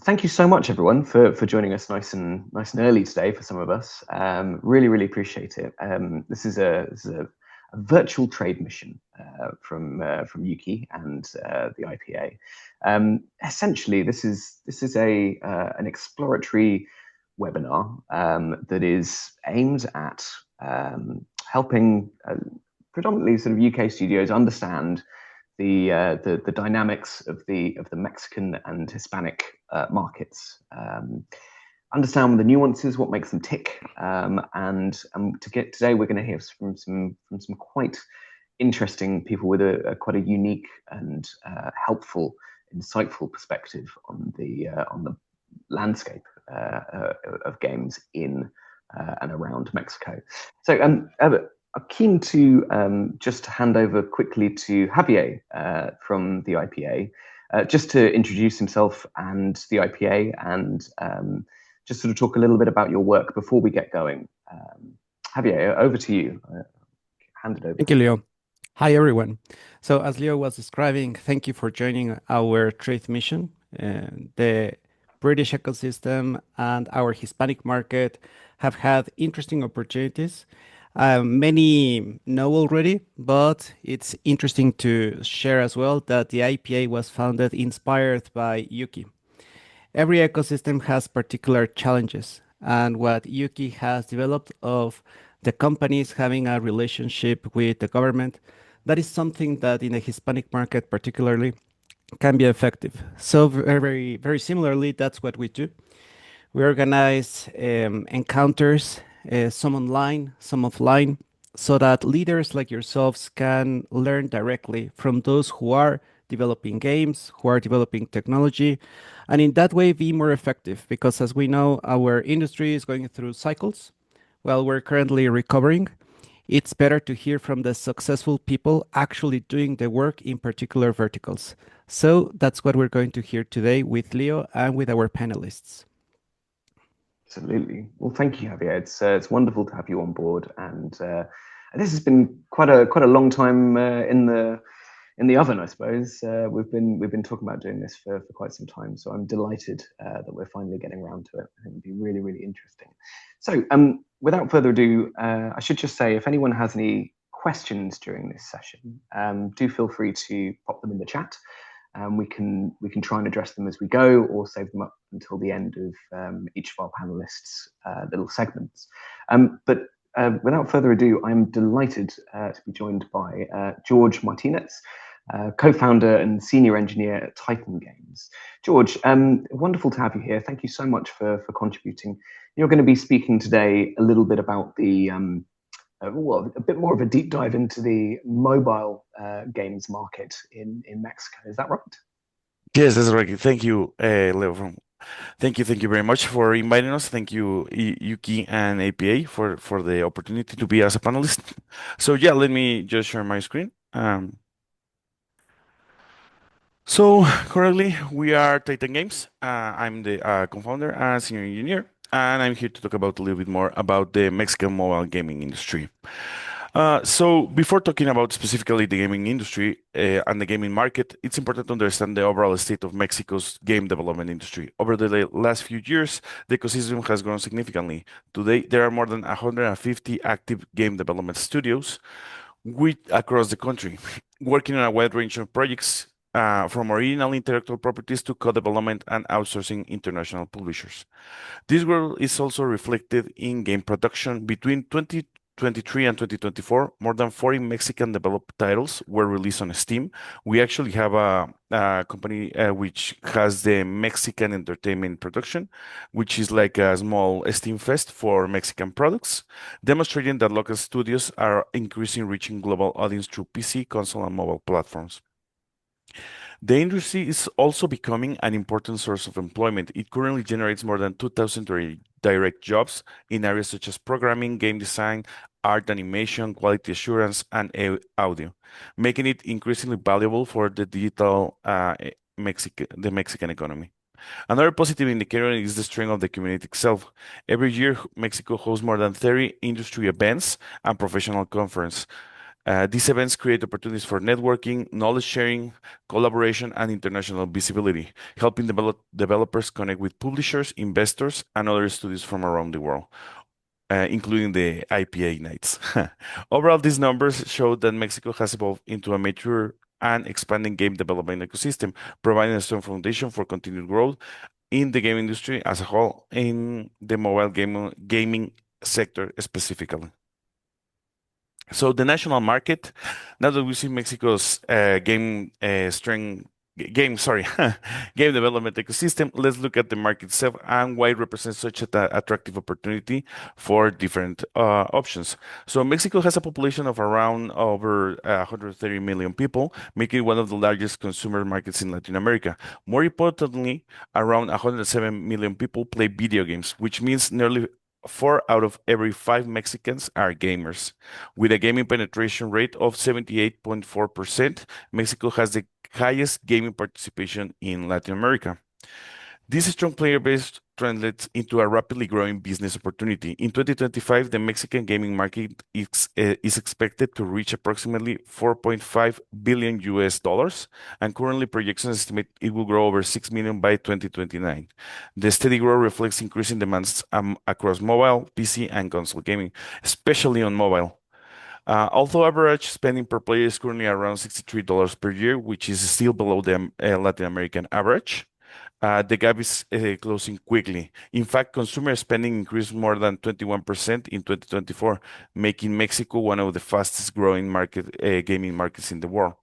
Thank you so much, everyone, for joining us nice and early today for some of us. Really appreciate it. This is a virtual trade mission from Ukie and the IPA. Essentially, this is a an exploratory webinar that is aimed at helping predominantly sort of UK studios understand the dynamics of the Mexican and Hispanic markets. Understand the nuances, what makes them tick, and to get today, we're going to hear from some quite interesting people with a quite a unique and helpful, insightful perspective on the landscape of games in and around Mexico. So, I'm keen to just hand over quickly to Javier from the IPA, just to introduce himself and the IPA, and just sort of talk a little bit about your work before we get going. Javier, over to you. Hand it over. Thank you, Leo. Hi, everyone. So as Leo was describing, thank you for joining our trade mission. The British ecosystem and our Hispanic market have had interesting opportunities. Many know already, but it's interesting to share as well that the IPA was founded inspired by Ukie. Every ecosystem has particular challenges, and what Ukie has developed of the companies having a relationship with the government, that is something that in the Hispanic market particularly can be effective. So very similarly, that's what we do. We organize encounters, some online, some offline, so that leaders like yourselves can learn directly from those who are developing games, who are developing technology, and in that way be more effective. Because as we know, our industry is going through cycles. While we're currently recovering, it's better to hear from the successful people actually doing the work in particular verticals. So that's what we're going to hear today with Leo and with our panelists. Absolutely. Well, thank you, Javier. It's wonderful to have you on board, and this has been quite a long time in the oven, I suppose. We've been talking about doing this for quite some time, so I'm delighted that we're finally getting around to it. I think it'll be really interesting. So, without further ado, I should just say, if anyone has any questions during this session, do feel free to pop them in the chat. We can try and address them as we go, or save them up until the end of each of our panelists' little segments. But without further ado, I'm delighted to be joined by George Martinez, co-founder and senior engineer at Titan Games. George, wonderful to have you here. Thank you so much for contributing. You're going to be speaking today a little bit about the well, a bit more of a deep dive into the mobile games market in Mexico. Is that right? Yes, that's right. Thank you, Leo. Thank you very much for inviting us. Thank you, Yuki and APA for the opportunity to be as a panelist. So yeah, let me just share my screen. So currently we are Titan Games. I'm the co-founder and senior engineer, and I'm here to talk about a little bit more about the Mexican mobile gaming industry. So before talking about specifically the gaming industry and the gaming market, it's important to understand the overall state of Mexico's game development industry. Over the last few years, the ecosystem has grown significantly. Today, there are more than 150 active game development studios across the country, working on a wide range of projects, from original intellectual properties to co-development and outsourcing international publishers. This growth is also reflected in game production. Between 2023 and 2024, more than 40 Mexican developed titles were released on Steam. We actually have a company which has the Mexican Entertainment Production, which is like a small Steam Fest for Mexican products, demonstrating that local studios are increasing reaching global audience through PC, console, and mobile platforms. The industry is also becoming an important source of employment. It currently generates more than 2,000 direct jobs in areas such as programming, game design, art, animation, quality assurance, and audio, making it increasingly valuable for the Mexican economy. Another positive indicator is the strength of the community itself. Every year, Mexico hosts more than 30 industry events and professional conferences. These events create opportunities for networking, knowledge sharing, collaboration, and international visibility, helping developers connect with publishers, investors, and other studios from around the world, including the IPA nights. Overall, these numbers show that Mexico has evolved into a mature and expanding game development ecosystem, providing a strong foundation for continued growth in the game industry as a whole, in the mobile gaming sector specifically. So the national market, now that we see Mexico's game development ecosystem, let's look at the market itself and why it represents such an attractive opportunity for different options. So Mexico has a population of around over 130 million people, making it one of the largest consumer markets in Latin America. More importantly, around 107 million people play video games, which means nearly 4 out of every 5 Mexicans are gamers. With a gaming penetration rate of 78.4%, Mexico has the highest gaming participation in Latin America. This strong player base translates into a rapidly growing business opportunity. In 2025, the Mexican gaming market is expected to reach approximately 4.5 billion US dollars, and currently projections estimate it will grow over 6 million by 2029. The steady growth reflects increasing demands across mobile, PC, and console gaming, especially on mobile. Although average spending per player is currently around $63 per year, which is still below the Latin American average, the gap is closing quickly. In fact, consumer spending increased more than 21% in 2024, making Mexico one of the fastest growing gaming markets in the world.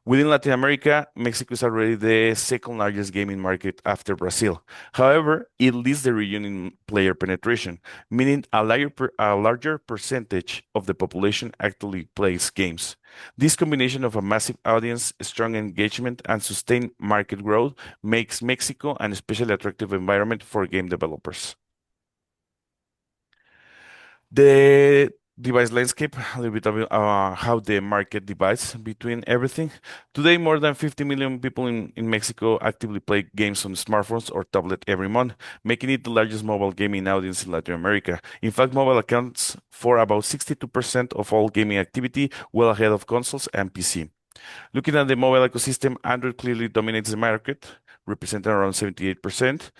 Within Latin America, Mexico is already the second largest gaming market after Brazil. However, it leads the region in player penetration, meaning a larger percentage of the population actually plays games. This combination of a massive audience, strong engagement, and sustained market growth makes Mexico an especially attractive environment for game developers. The device landscape, a little bit of how the market divides between everything. Today, more than 50 million people in Mexico actively play games on smartphones or tablet every month, making it the largest mobile gaming audience in Latin America. In fact, mobile accounts for about 62% of all gaming activity, well ahead of consoles and PC. Looking at the mobile ecosystem, Android clearly dominates the market, representing around 78%.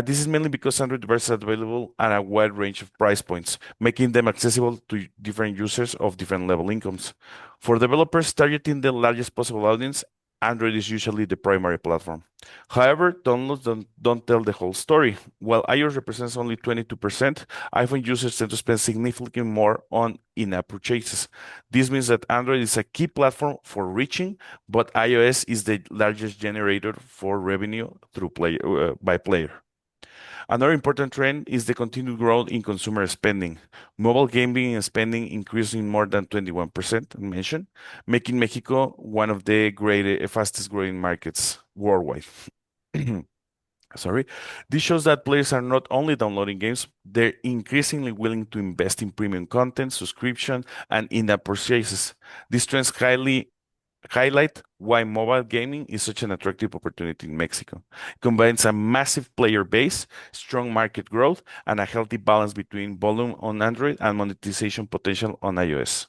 This is mainly because Android devices are available at a wide range of price points, making them accessible to different users of different level incomes. For developers targeting the largest possible audience, Android is usually the primary platform. However, downloads don't tell the whole story. While iOS represents only 22%, iPhone users tend to spend significantly more on in-app purchases. This means that Android is a key platform for reaching, but iOS is the largest generator for revenue by player. Another important trend is the continued growth in consumer spending. Mobile gaming spending increasing more than 21%, mentioned, making Mexico one of the fastest growing markets worldwide. Sorry. This shows that players are not only downloading games, they're increasingly willing to invest in premium content, subscription, and in-app purchases. These trends highlight why mobile gaming is such an attractive opportunity in Mexico. It combines a massive player base, strong market growth, and a healthy balance between volume on Android and monetization potential on iOS.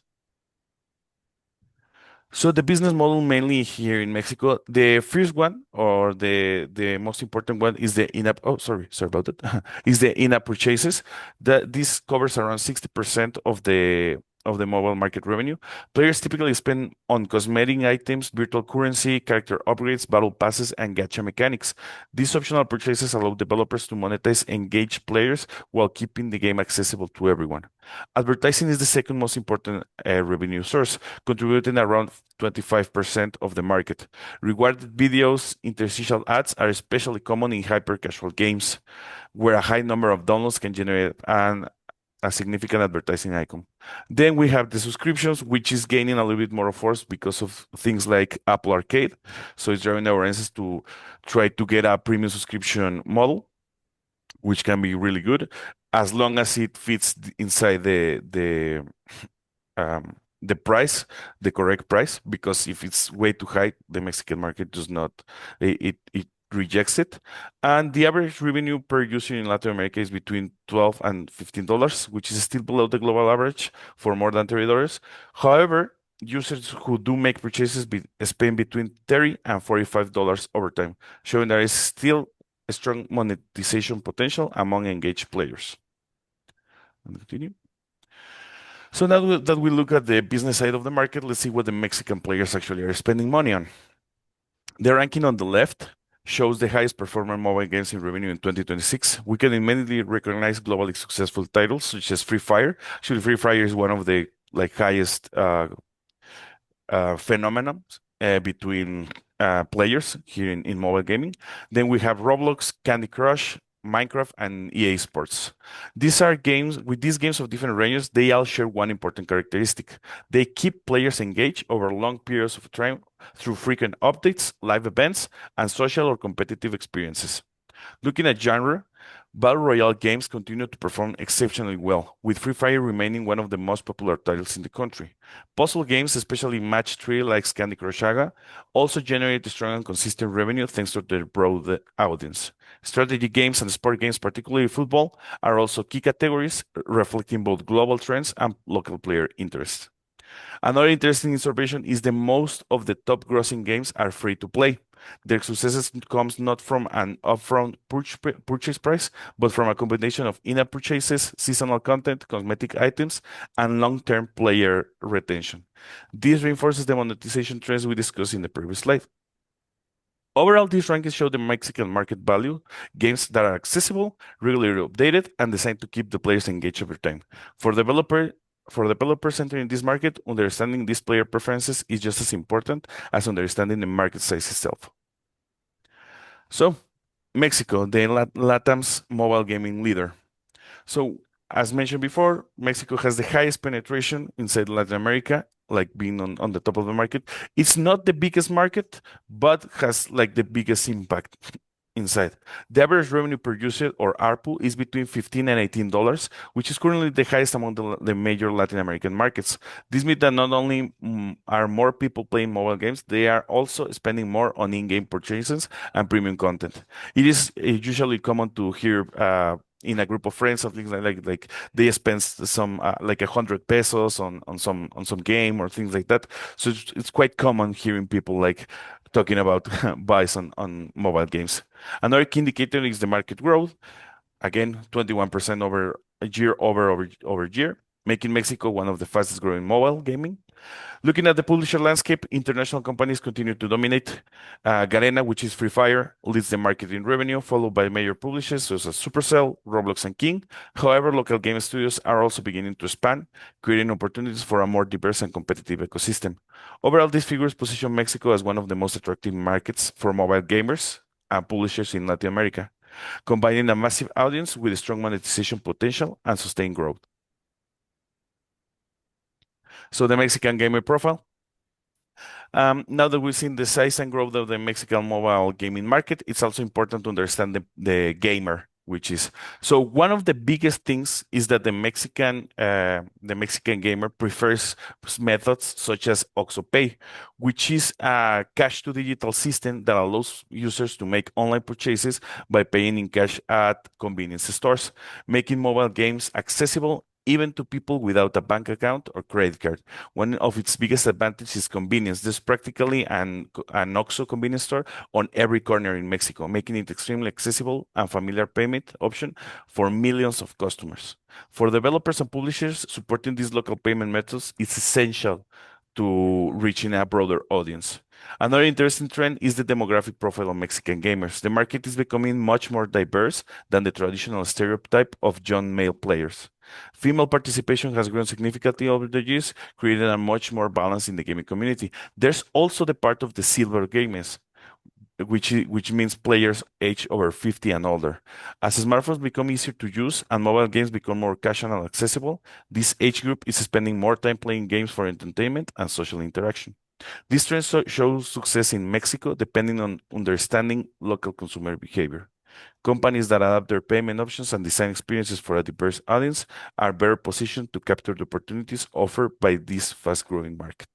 So the business model mainly here in Mexico, the first one or the most important one is the in-app. Oh, sorry about that. Is the in-app purchases. This covers around 60% of the mobile market revenue. Players typically spend on cosmetic items, virtual currency, character upgrades, battle passes, and gacha mechanics. These optional purchases allow developers to monetize engaged players while keeping the game accessible to everyone. Advertising is the second most important revenue source, contributing around 25% of the market. Rewarded videos, interstitial ads are especially common in hyper-casual games, where a high number of downloads can generate a significant advertising icon. Then we have the subscriptions, which is gaining a little bit more force because of things like Apple Arcade. So it's driving our audiences to try to get a premium subscription model, which can be really good as long as it fits inside the price, the correct price. Because if it's way too high, the Mexican market does not it rejects it. And the average revenue per user in Latin America is between $12 and $15, which is still below the global average for more than $30. However, users who do make purchases spend between $30 and $45 over time, showing there is still a strong monetization potential among engaged players. Continue. So now that we look at the business side of the market, let's see what the Mexican players actually are spending money on. The ranking on the left shows the highest performing mobile games in revenue in 2026. We can immediately recognize globally successful titles such as Free Fire. Actually, Free Fire is one of the highest phenomenon between players here in mobile gaming. Then we have Roblox, Candy Crush, Minecraft, and EA Sports. These are games, with these games of different ranges, they all share one important characteristic. They keep players engaged over long periods of time through frequent updates, live events, and social or competitive experiences. Looking at genre, Battle Royale games continue to perform exceptionally well, with Free Fire remaining one of the most popular titles in the country. Puzzle games, especially Match 3 like Candy Crush Saga, also generate strong and consistent revenue thanks to their broad audience. Strategy games and sport games, particularly football, are also key categories, reflecting both global trends and local player interest. Another interesting observation is that most of the top grossing games are free to play. Their successes comes not from an upfront purchase price, but from a combination of in-app purchases, seasonal content, cosmetic items, and long-term player retention. This reinforces the monetization trends we discussed in the previous slide. Overall, these rankings show the Mexican market value games that are accessible, regularly updated, and designed to keep the players engaged over time. For developers entering this market, understanding these player preferences is just as important as understanding the market size itself. So, Mexico, the LatAm's mobile gaming leader. So, as mentioned before, Mexico has the highest penetration inside Latin America, like being on the top of the market. It's not the biggest market, but has like the biggest impact inside. The average revenue per user, or ARPU, is between $15 and $18, which is currently the highest among the major Latin American markets. This means that not only are more people playing mobile games, they are also spending more on in-game purchases and premium content. It is usually common to hear in a group of friends, something like they spend some like 100 pesos on some game or things like that. So it's quite common hearing people like talking about buys on mobile games. Another key indicator is the market growth. Again, 21% over year, making Mexico one of the fastest growing mobile gaming. Looking at the publisher landscape, international companies continue to dominate. Garena, which is Free Fire, leads the market in revenue, followed by major publishers such as Supercell, Roblox, and King. However, local game studios are also beginning to expand, creating opportunities for a more diverse and competitive ecosystem. Overall, these figures position Mexico as one of the most attractive markets for mobile gamers and publishers in Latin America, combining a massive audience with a strong monetization potential and sustained growth. So the Mexican gamer profile. Now that we've seen the size and growth of the Mexican mobile gaming market, it's also important to understand the gamer, which is so one of the biggest things is that the Mexican gamer prefers methods such as OXXO Pay, which is a cash to digital system that allows users to make online purchases by paying in cash at convenience stores, making mobile games accessible even to people without a bank account or credit card. One of its biggest advantages is convenience. There's practically an OXXO convenience store on every corner in Mexico, making it extremely accessible and familiar payment option for millions of customers. For developers and publishers, supporting these local payment methods is essential to reaching a broader audience. Another interesting trend is the demographic profile of Mexican gamers. The market is becoming much more diverse than the traditional stereotype of young male players. Female participation has grown significantly over the years, creating a much more balance in the gaming community. There's also the part of the silver gamers, which means players aged over 50 and older. As smartphones become easier to use and mobile games become more casual and accessible, this age group is spending more time playing games for entertainment and social interaction. This trend shows success in Mexico depending on understanding local consumer behavior. Companies that adapt their payment options and design experiences for a diverse audience are better positioned to capture the opportunities offered by this fast-growing market.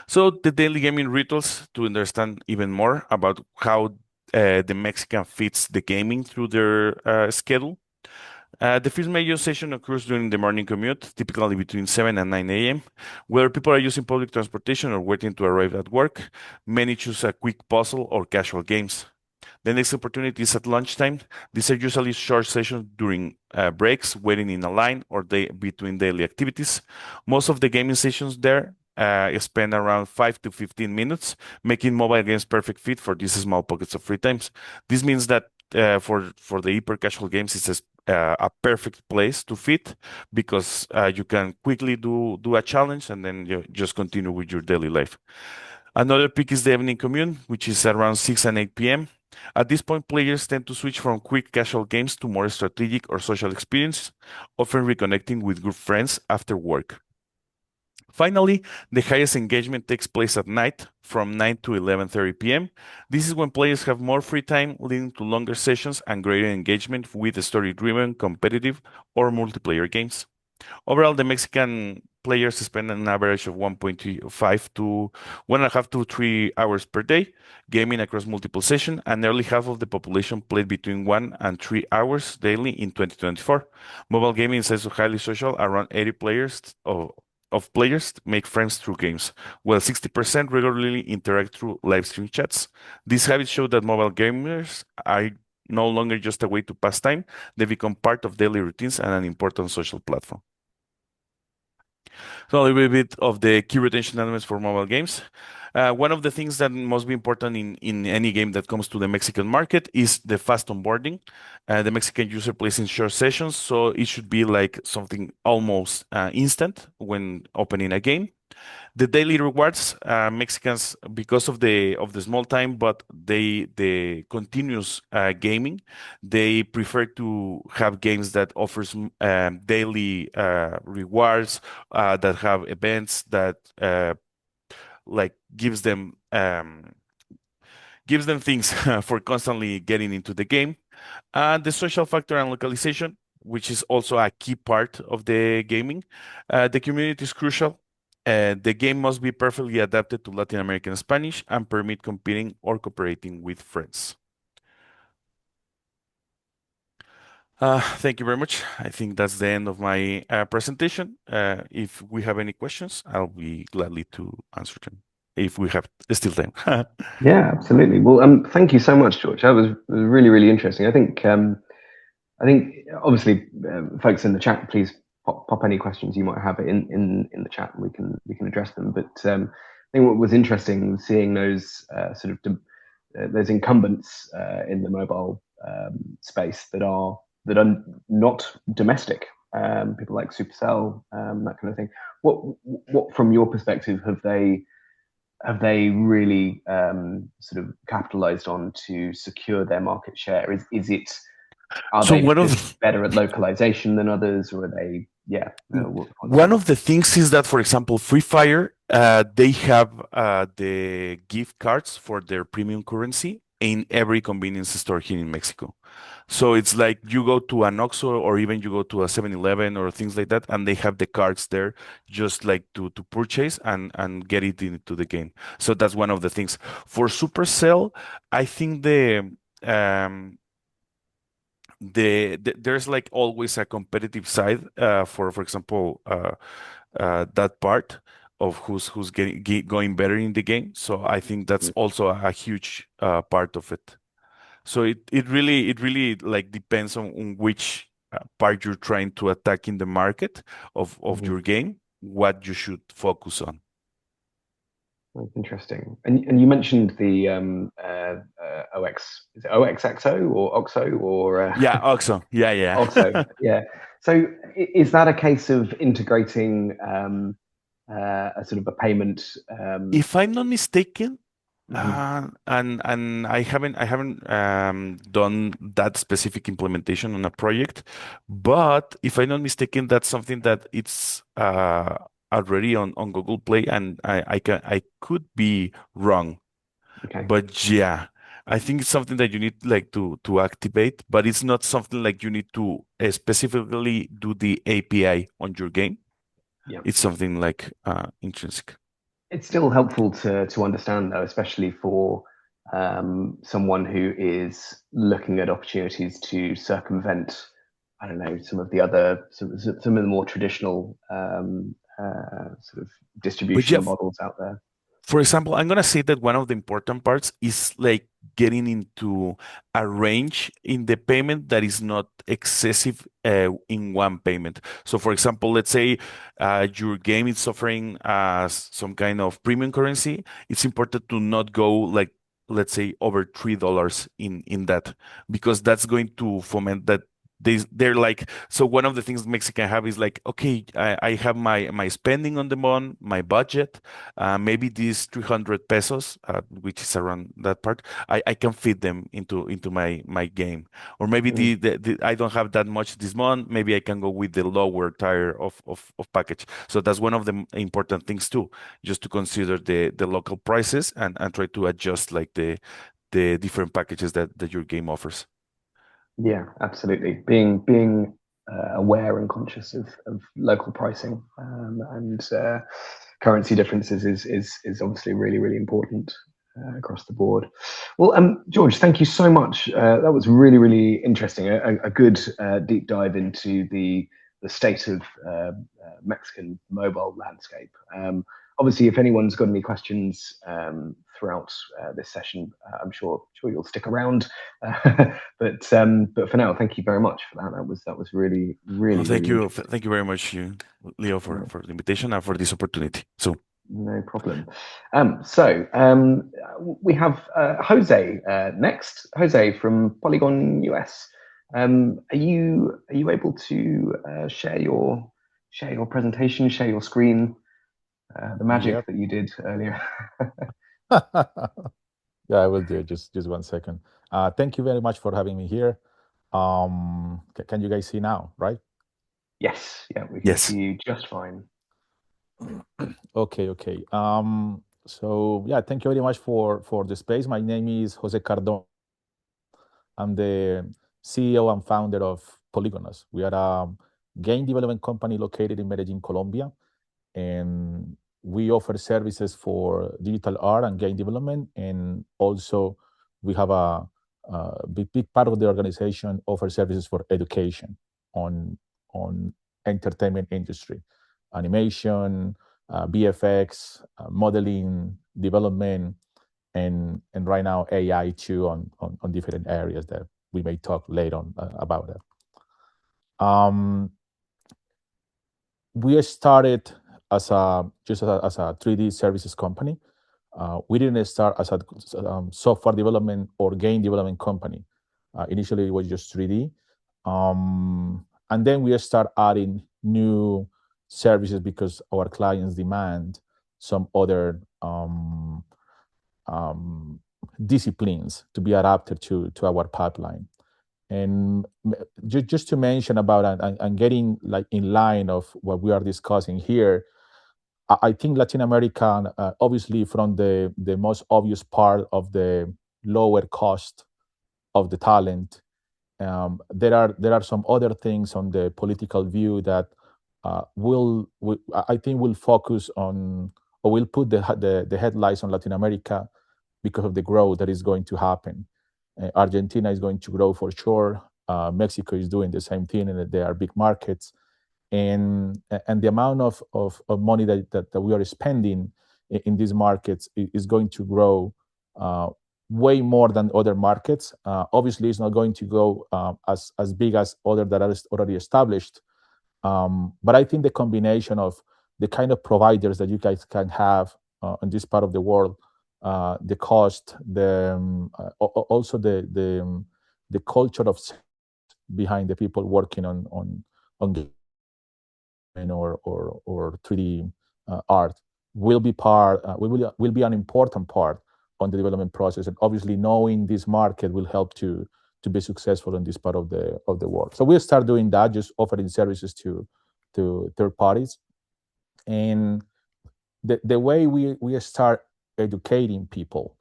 So the daily gaming rituals, to understand even more about how the Mexican fits the gaming through their schedule. The first major session occurs during the morning commute, typically between 7 and 9 a.m. Whether people are using public transportation or waiting to arrive at work, many choose a quick puzzle or casual games. The next opportunity is at lunchtime. These are usually short sessions during breaks, waiting in a line, or between daily activities. Most of the gaming sessions there spend around 5 to 15 minutes, making mobile games perfect fit for these small pockets of free times. This means that for the hyper casual games, it's a perfect place to fit because you can quickly do a challenge and then you just continue with your daily life. Another peak is the evening commune, which is around 6 and 8 p.m. At this point, players tend to switch from quick casual games to more strategic or social experience, often reconnecting with good friends after work. Finally, the highest engagement takes place at night from 9 to 11:30 p.m. This is when players have more free time, leading to longer sessions and greater engagement with story-driven, competitive, or multiplayer games. Overall, the Mexican players spend an average of 1.5 to 1.5 to 3 hours per day gaming across multiple sessions, and nearly half of the population played between 1 and 3 hours daily in 2024. Mobile gaming is also highly social. Around 80 players of players make friends through games, while 60% regularly interact through live stream chats. These habits show that mobile gamers are no longer just a way to pass time, they become part of daily routines and an important social platform. So a little bit of the key retention elements for mobile games. One of the things that must be important in any game that comes to the Mexican market is the fast onboarding. The Mexican user plays in short sessions, so it should be like something almost instant when opening a game. The daily rewards, Mexicans, because of the small time, but the continuous gaming, they prefer to have games that offers daily rewards that have events that like gives them things for constantly getting into the game. And the social factor and localization, which is also a key part of the gaming. The community is crucial. The game must be perfectly adapted to Latin American Spanish and permit competing or cooperating with friends. Thank you very much. I think that's the end of my presentation. If we have any questions, I'll be gladly to answer them if we have still time. Yeah, absolutely. Well, thank you so much, George. That was really, really interesting. I think obviously, folks in the chat, please pop any questions you might have in the chat, and we can address them. But I think what was interesting was seeing those those incumbents in the mobile space that are not domestic. People like Supercell, that kind of thing. What from your perspective have they really sort of capitalized on to secure their market share? Are So they one of just better at localization than others, or are they? Yeah. one of the things is that, for example, Free Fire, they have the gift cards for their premium currency in every convenience store here in Mexico. So it's like you go to an Oxxo or even you go to a 7-Eleven or things like that, and they have the cards there just like to purchase and get it into the game. So that's one of the things. For Supercell, I think there's like always a competitive side for example that part of who's going better in the game. So I think that's also a huge part of it. So it really like depends on which part you're trying to attack in the market of your game, what you should focus on. That's interesting. And you mentioned the OX, is it OXXO or OXO or Yeah, OXO. Yeah. OXO? Yeah. So is that a case of integrating a sort of a payment? If I'm not mistaken, Mhm. and I haven't done that specific implementation on a project, but if I'm not mistaken, that's something that it's already on Google Play, and I could be wrong, Okay. but yeah, I think it's something that you need like to activate, but it's not something like you need to specifically do the API on your game. Yeah. It's something like intrinsic. It's still helpful to understand, though, especially for someone who is looking at opportunities to circumvent I don't know, some of the more traditional sort of distribution models out there. For example, I'm gonna say that one of the important parts is like getting into a range in the payment that is not excessive in one payment. So, for example, let's say your game is suffering some kind of premium currency. It's important to not go like, let's say, over $3 in that, because that's going to foment that. They're like, so one of the things Mexican have is like, okay, I have my spending on the month, my budget, maybe these 300 pesos, which is around that part, I can fit them into my game. Or maybe I don't have that much this month. Maybe I can go with the lower tier of package. So that's one of the important things too, just to consider the local prices and try to adjust like the different packages that your game offers. Yeah, absolutely. Being aware and conscious of local pricing and currency differences is obviously really important across the board. Well, George, thank you so much. That was really interesting. A good deep dive into the state of Mexican mobile landscape. Obviously, if anyone's got any questions throughout this session, I'm sure you'll stick around. But for now, thank you very much for that. That was really Thank you, interesting. thank you very much, Leo, for the invitation and for this opportunity. So no problem. We have Jose next. Jose from PolygonUs. Are you able to share your presentation, share your screen? The magic that you did earlier. Yeah, I will do it. Just 1 second. Thank you very much for having me here. Can you guys see now, right? Yes. Yeah, we can see you just fine. Okay. So yeah, thank you very much for the space. My name is Jose Cardon. I'm the CEO and founder of PolygonUs. We are a game development company located in Medellín, Colombia, and we offer services for digital art and game development, and also we have a big part of the organization offers services for education on entertainment industry, animation, VFX, modeling, development, and right now AI too on different areas that we may talk later on about it. We started as a 3D services company. We didn't start as a software development or game development company. Initially, it was just 3D. And then we start adding new services because our clients demand some other disciplines to be adapted to our pipeline. And just to mention about and getting like in line of what we are discussing here, I think Latin America, obviously from the most obvious part of the lower cost of the talent, there are some other things on the political view that I think will focus on, or will put the headlights on Latin America because of the growth that is going to happen. Argentina is going to grow for sure. Mexico is doing the same thing, and they are big markets. And the amount of money that we are spending in these markets is going to grow way more than other markets. Obviously, it's not going to go as big as other that are already established. But I think the combination of the kind of providers that you guys can have in this part of the world, the cost, also the culture of behind the people working on or 3D art will be will be an important part on the development process. And obviously, knowing this market will help to be successful in this part of the world. So we'll start doing that, just offering services to third parties. And the way we start educating people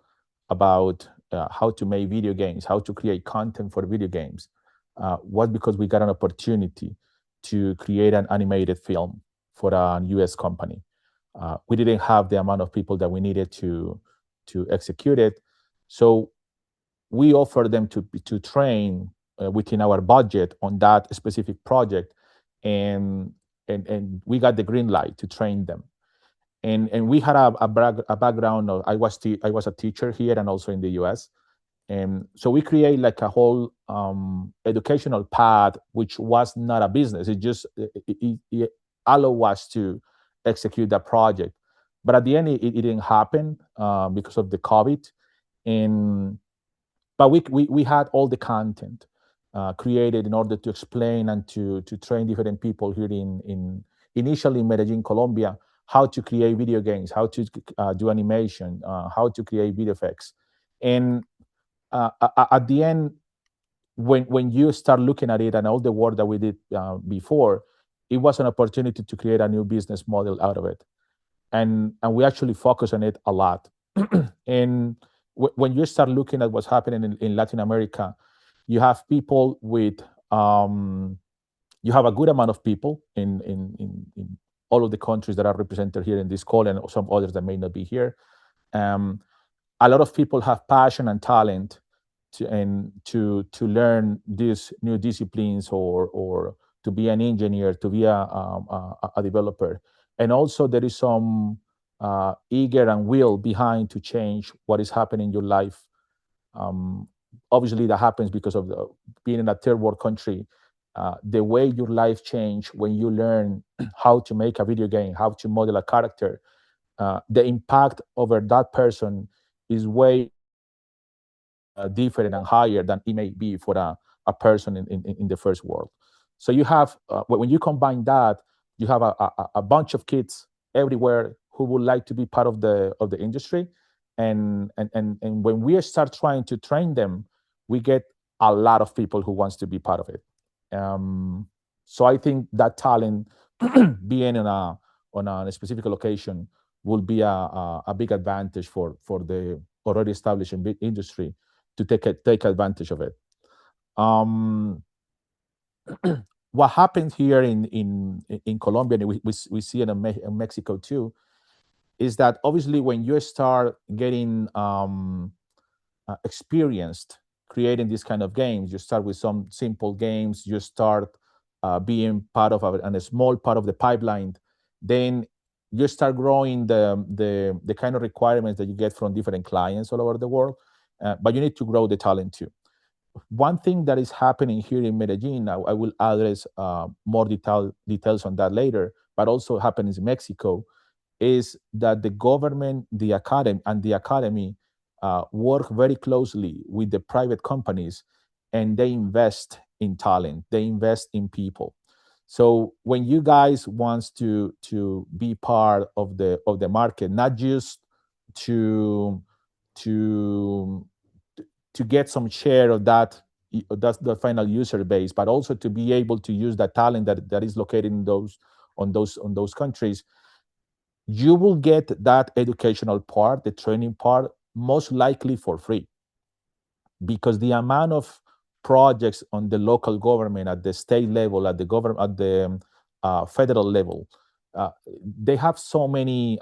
about how to make video games, how to create content for video games, was because we got an opportunity to create an animated film for a US company. We didn't have the amount of people that we needed to execute it. So we offered them to train within our budget on that specific project, and we got the green light to train them. And we had a background of I was a teacher here and also in the US, and so we create like a whole educational path, which was not a business. It just it allowed us to execute that project. But at the end, it didn't happen because of the COVID. And but we had all the content created in order to explain and to train different people here in initially in Medellín, Colombia, how to create video games, how to do animation, how to create video effects. And at the end, when you start looking at it and all the work that we did before, it was an opportunity to create a new business model out of it. And we actually focus on it a lot. And when you start looking at what's happening in Latin America, you have people with you have a good amount of people in all of the countries that are represented here in this call, and some others that may not be here. A lot of people have passion and talent to learn these new disciplines, or to be an engineer, to be a developer. And also there is some eager and will behind to change what is happening in your life. Obviously that happens because of being in a third world country. The way your life changed when you learn how to make a video game, how to model a character, the impact over that person is way different and higher than it may be for a person in the first world. So you have, when you combine that, you have a bunch of kids everywhere who would like to be part of the industry. And when we start trying to train them, we get a lot of people who wants to be part of it. So I think that talent being on a specific location will be a big advantage for the already established industry to take advantage of it. What happens here in Colombia, and we see it in Mexico too, is that obviously when you start getting experienced creating these kind of games, you start with some simple games, you start being part of a small part of the pipeline, then you start growing the kind of requirements that you get from different clients all over the world, but you need to grow the talent too. One thing that is happening here in Medellin, I will address more details on that later, but also happens in Mexico, is that the government, the academy work very closely with the private companies, and they invest in talent, they invest in people. So when you guys want to be part of the market, not just to get some share of that's the final user base, but also to be able to use that talent that is located in those countries, you will get that educational part, the training part, most likely for free, because the amount of projects on the local government, at the state level, at the federal level, they have so many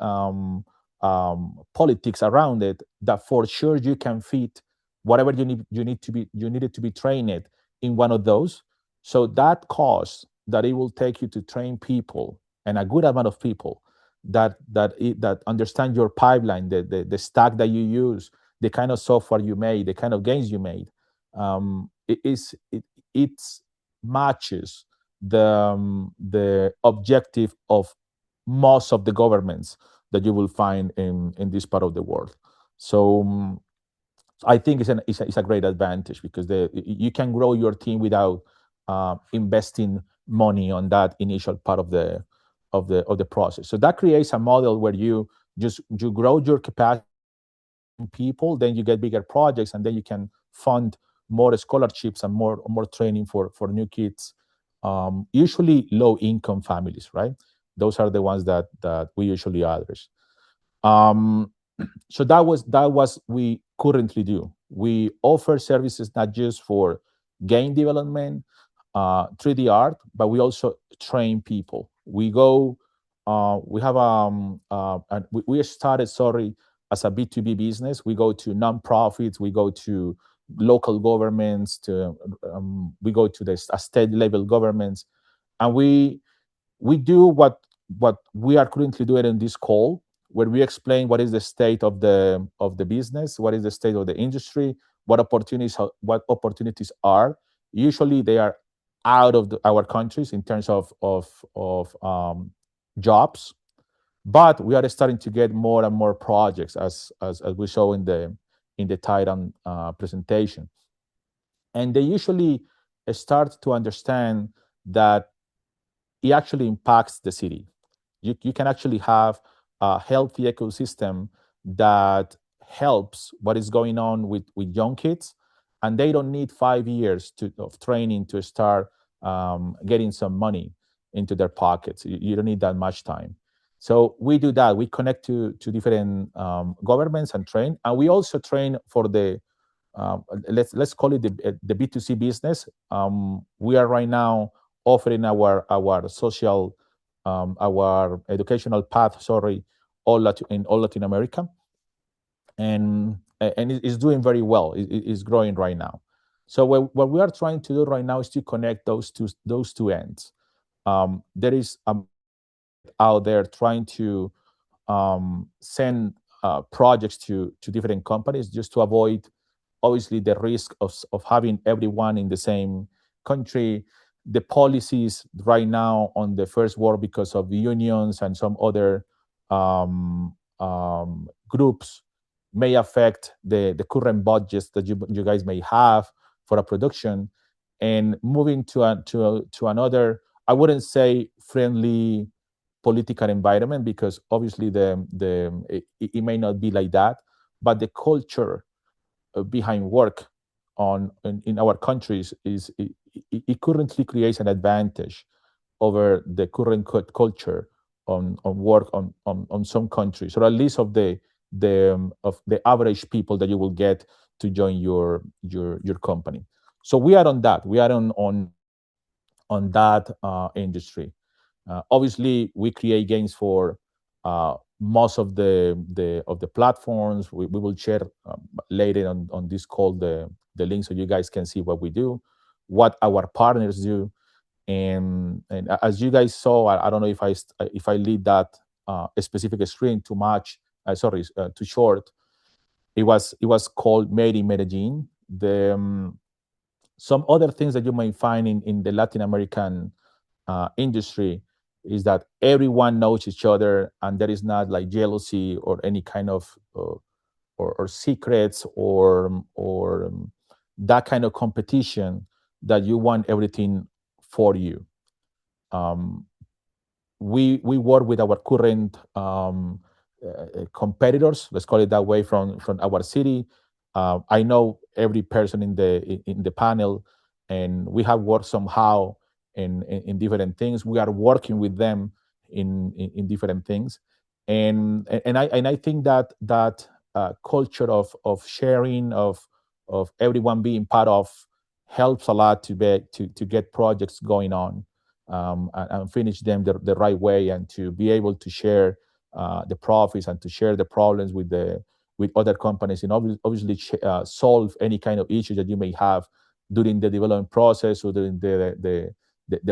politics around it that for sure you can fit whatever you needed to be trained in one of those. So that cost that it will take you to train people, and a good amount of people that understand your pipeline, the stack that you use, the kind of software you made, the kind of games you made, it matches the objective of most of the governments that you will find in this part of the world. So I think it's a great advantage, because you can grow your team without investing money on that initial part of the process. So that creates a model where you grow your capacity in people, then you get bigger projects, and then you can fund more scholarships and more training for new kids, usually low income families, right? Those are the ones that we usually address. So that was we currently do. We offer services not just for game development, 3D art, but we also train people. We go, we have we started, as a B2B business. We go to nonprofits, we go to local governments, to we go to the state level governments, and we do what we are currently doing in this call, where we explain what is the state of the business, what is the state of the industry, what opportunities are. Usually they are out of our countries in terms of jobs, but we are starting to get more and more projects, as we saw in the Titan presentation, and they usually start to understand that it actually impacts the city. You can actually have a healthy ecosystem that helps what is going on with young kids, and they don't need 5 years of training to start getting some money into their pockets. You don't need that much time. So we do that. We connect to different governments and train, and we also train for the let's call it the B2C business. We are right now offering our social our educational path, in all Latin America, and it is doing very well. It is growing right now. So what we are trying to do right now is to connect those two ends. There is out there trying to send projects to different companies, just to avoid, obviously, the risk of having everyone in the same country. The policies right now on the first world, because of the unions and some other groups, may affect the current budgets that you guys may have for a production, and moving to another, I wouldn't say friendly political environment, because obviously it may not be like that, but the culture behind work in our countries it currently creates an advantage over the current culture on work on some countries, or at least of the average people that you will get to join your company. So we are on that. We are on that industry. Obviously, we create games for most of the platforms. We will share later on this call the link, so you guys can see what we do, what our partners do, and as you guys saw, I don't know if I lead that specific screen too much. Too short. It was called Made in Medellín. Some other things that you may find in the Latin American industry is that everyone knows each other, and there is not like jealousy or any kind of or secrets or that kind of competition that you want everything for you. We work with our current competitors, let's call it that way, from our city. I know every person in the panel, and we have worked somehow in different things. We are working with them in different things, and I think that culture of sharing, of everyone being part of, helps a lot to get projects going on and finish them the right way, and to be able to share the profits and to share the problems with other companies, and obviously solve any kind of issue that you may have during the development process, or during the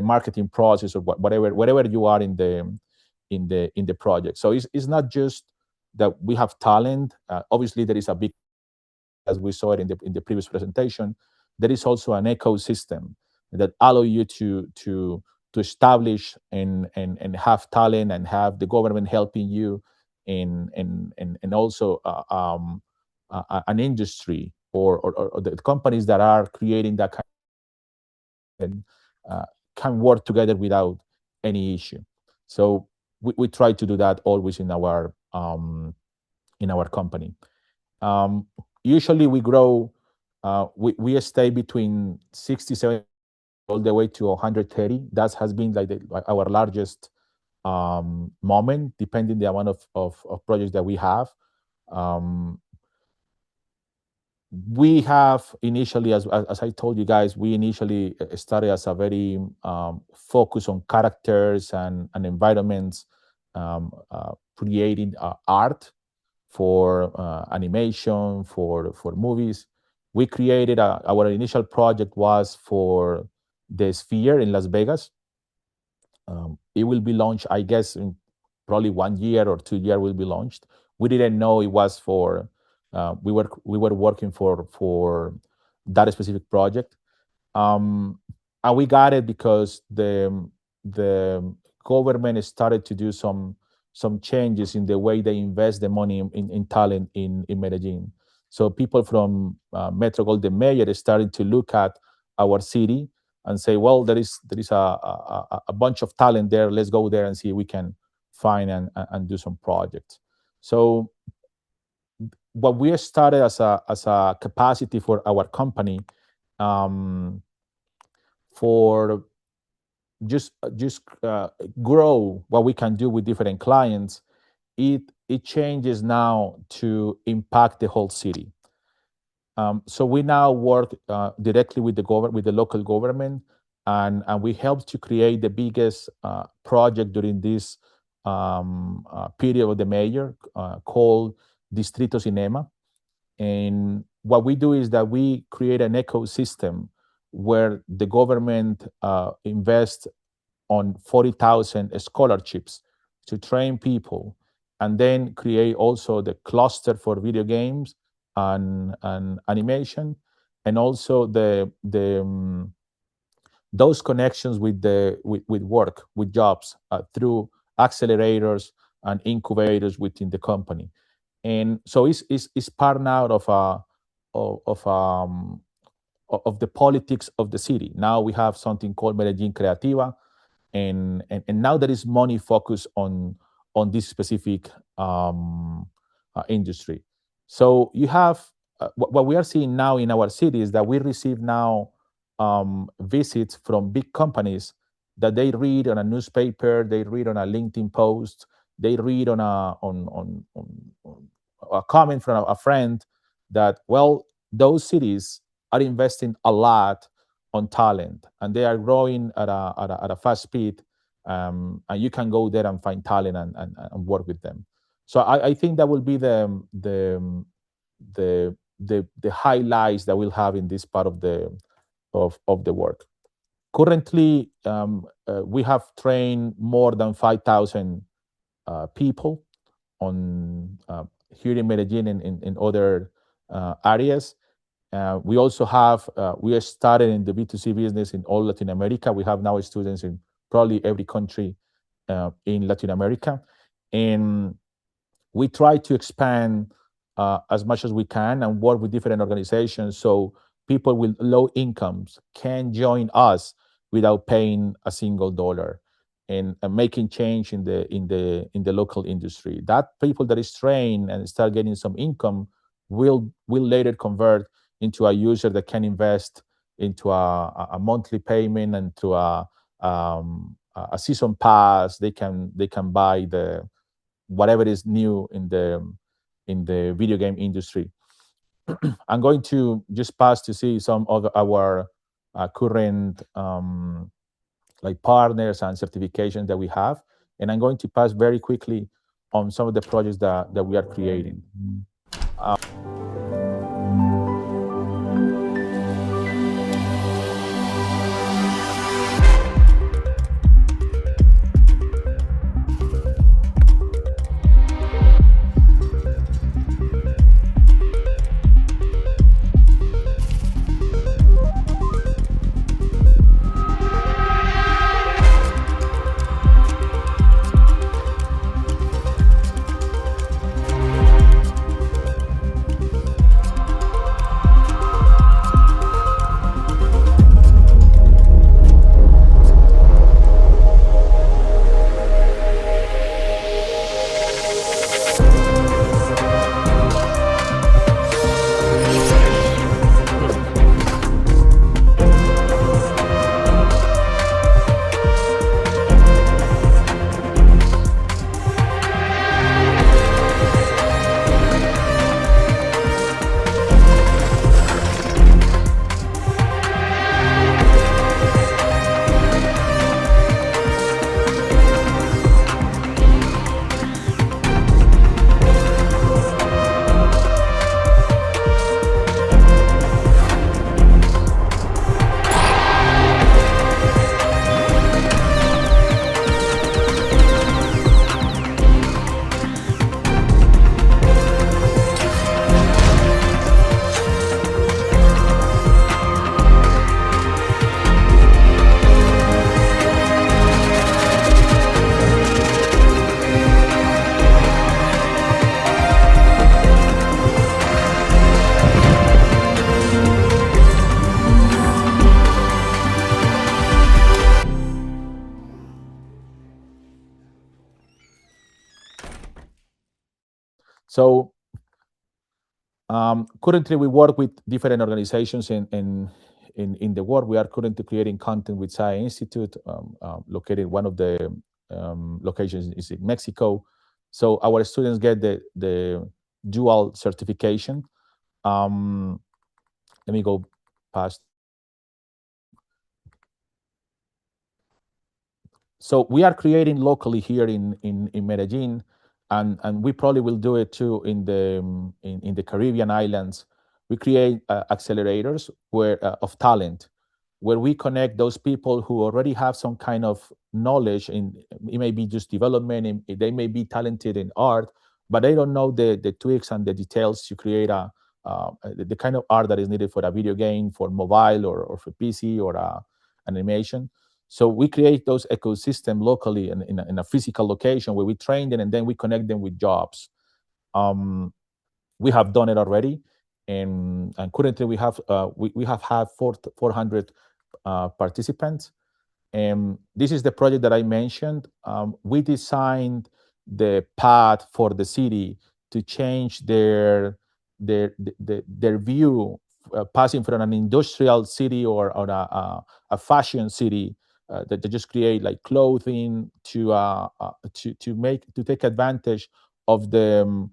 marketing process, or whatever you are in the project. So it's not just that we have talent. Obviously, there is a big, as we saw it in the previous presentation, there is also an ecosystem that allow you to establish and have talent, and have the government helping you, and also an industry or the companies that are creating that kind of, can work together without any issue. So we try to do that always in our company. Usually we grow, we stay between 67 all the way to 130. That has been like our largest moment, depending the amount of projects that we have. We have initially, as I told you guys, we initially started as a very focus on characters and environments, creating art for animation, for movies. We created our initial project was for the Sphere in Las Vegas. It will be launched, I guess, in probably 1 year or 2 years will be launched. We didn't know it was for. We were working for that specific project, and we got it because the government started to do some changes in the way they invest the money in talent in Medellin. So people from Metro Golden Mayor started to look at our city and say, well, there is a bunch of talent there. Let's go there and see if we can find and do some projects. So what we started as a capacity for our company, for just grow what we can do with different clients, it changes now to impact the whole city. So we now work directly with the local government, and we help to create the biggest project during this period of the mayor called Distrito Cinema. And what we do is that we create an ecosystem where the government invests on 40,000 scholarships to train people, and then create also the cluster for video games and animation, and also those connections with work, with jobs through accelerators and incubators within the company. And so it's part now of the politics of the city. Now we have something called Medellín Creativa, and now there is money focused on this specific industry. So you have what we are seeing now in our city is that we receive now visits from big companies that they read on a newspaper, they read on a LinkedIn post, they read on a comment from a friend that, well, those cities are investing a lot on talent, and they are growing at a fast speed, and you can go there and find talent and work with them. So I think that will be the highlights that we'll have in this part of the work. Currently, we have trained more than 5,000 people on here in Medellin and in other areas. We also have, we are started in the B2C business in all Latin America. We have now students in probably every country in Latin America. And we try to expand as much as we can and work with different organizations so people with low incomes can join us without paying a single dollar, and making change in the local industry. That people that is trained and start getting some income will later convert into a user that can invest into a monthly payment and to a season pass. They can buy the whatever is new in the video game industry. I'm going to just pass to see some of our current like partners and certifications that we have, and I'm going to pass very quickly on some of the projects that we are creating. So currently, we work with different organizations in the world. We are currently creating content with SAE Institute, located one of the locations is in Mexico. So our students get the dual certification. Let me go past. So we are creating locally here in Medellín, and we probably will do it too in the Caribbean islands. We create accelerators of talent, where we connect those people who already have some kind of knowledge it may be just development, they may be talented in art, but they don't know the tweaks and the details to create the kind of art that is needed for a video game, for mobile or for PC or animation. So we create those ecosystems locally in a physical location where we train them and then we connect them with jobs. We have done it already, and currently we have had 400 participants. And this is the project that I mentioned. We designed the path for the city to change their view, passing from an industrial city or a fashion city that they just create like clothing to take advantage of the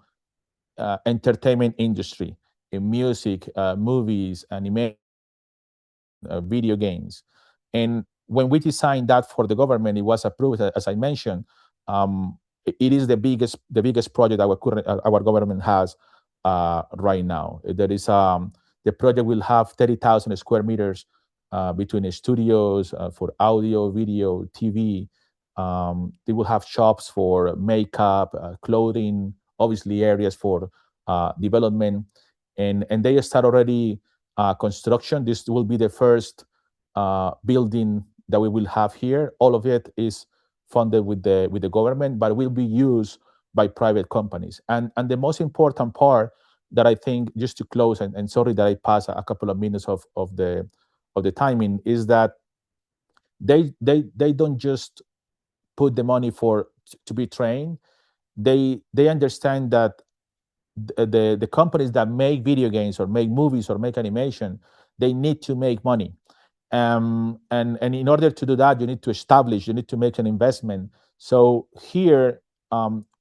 entertainment industry in music, movies, animation, video games. And when we designed that for the government, it was approved, as I mentioned. It is the biggest project our government has right now. There is the project will have 30,000 square meters between studios for audio, video, TV. They will have shops for makeup, clothing, obviously areas for development, and they start already construction. This will be the first building that we will have here. All of it is funded with the government, but will be used by private companies. And the most important part that I think, just to close, and sorry that I passed a couple of minutes of the timing, is that they don't just put the money to be trained. They understand that the companies that make video games or make movies or make animation, they need to make money. And in order to do that, you need to make an investment. So here,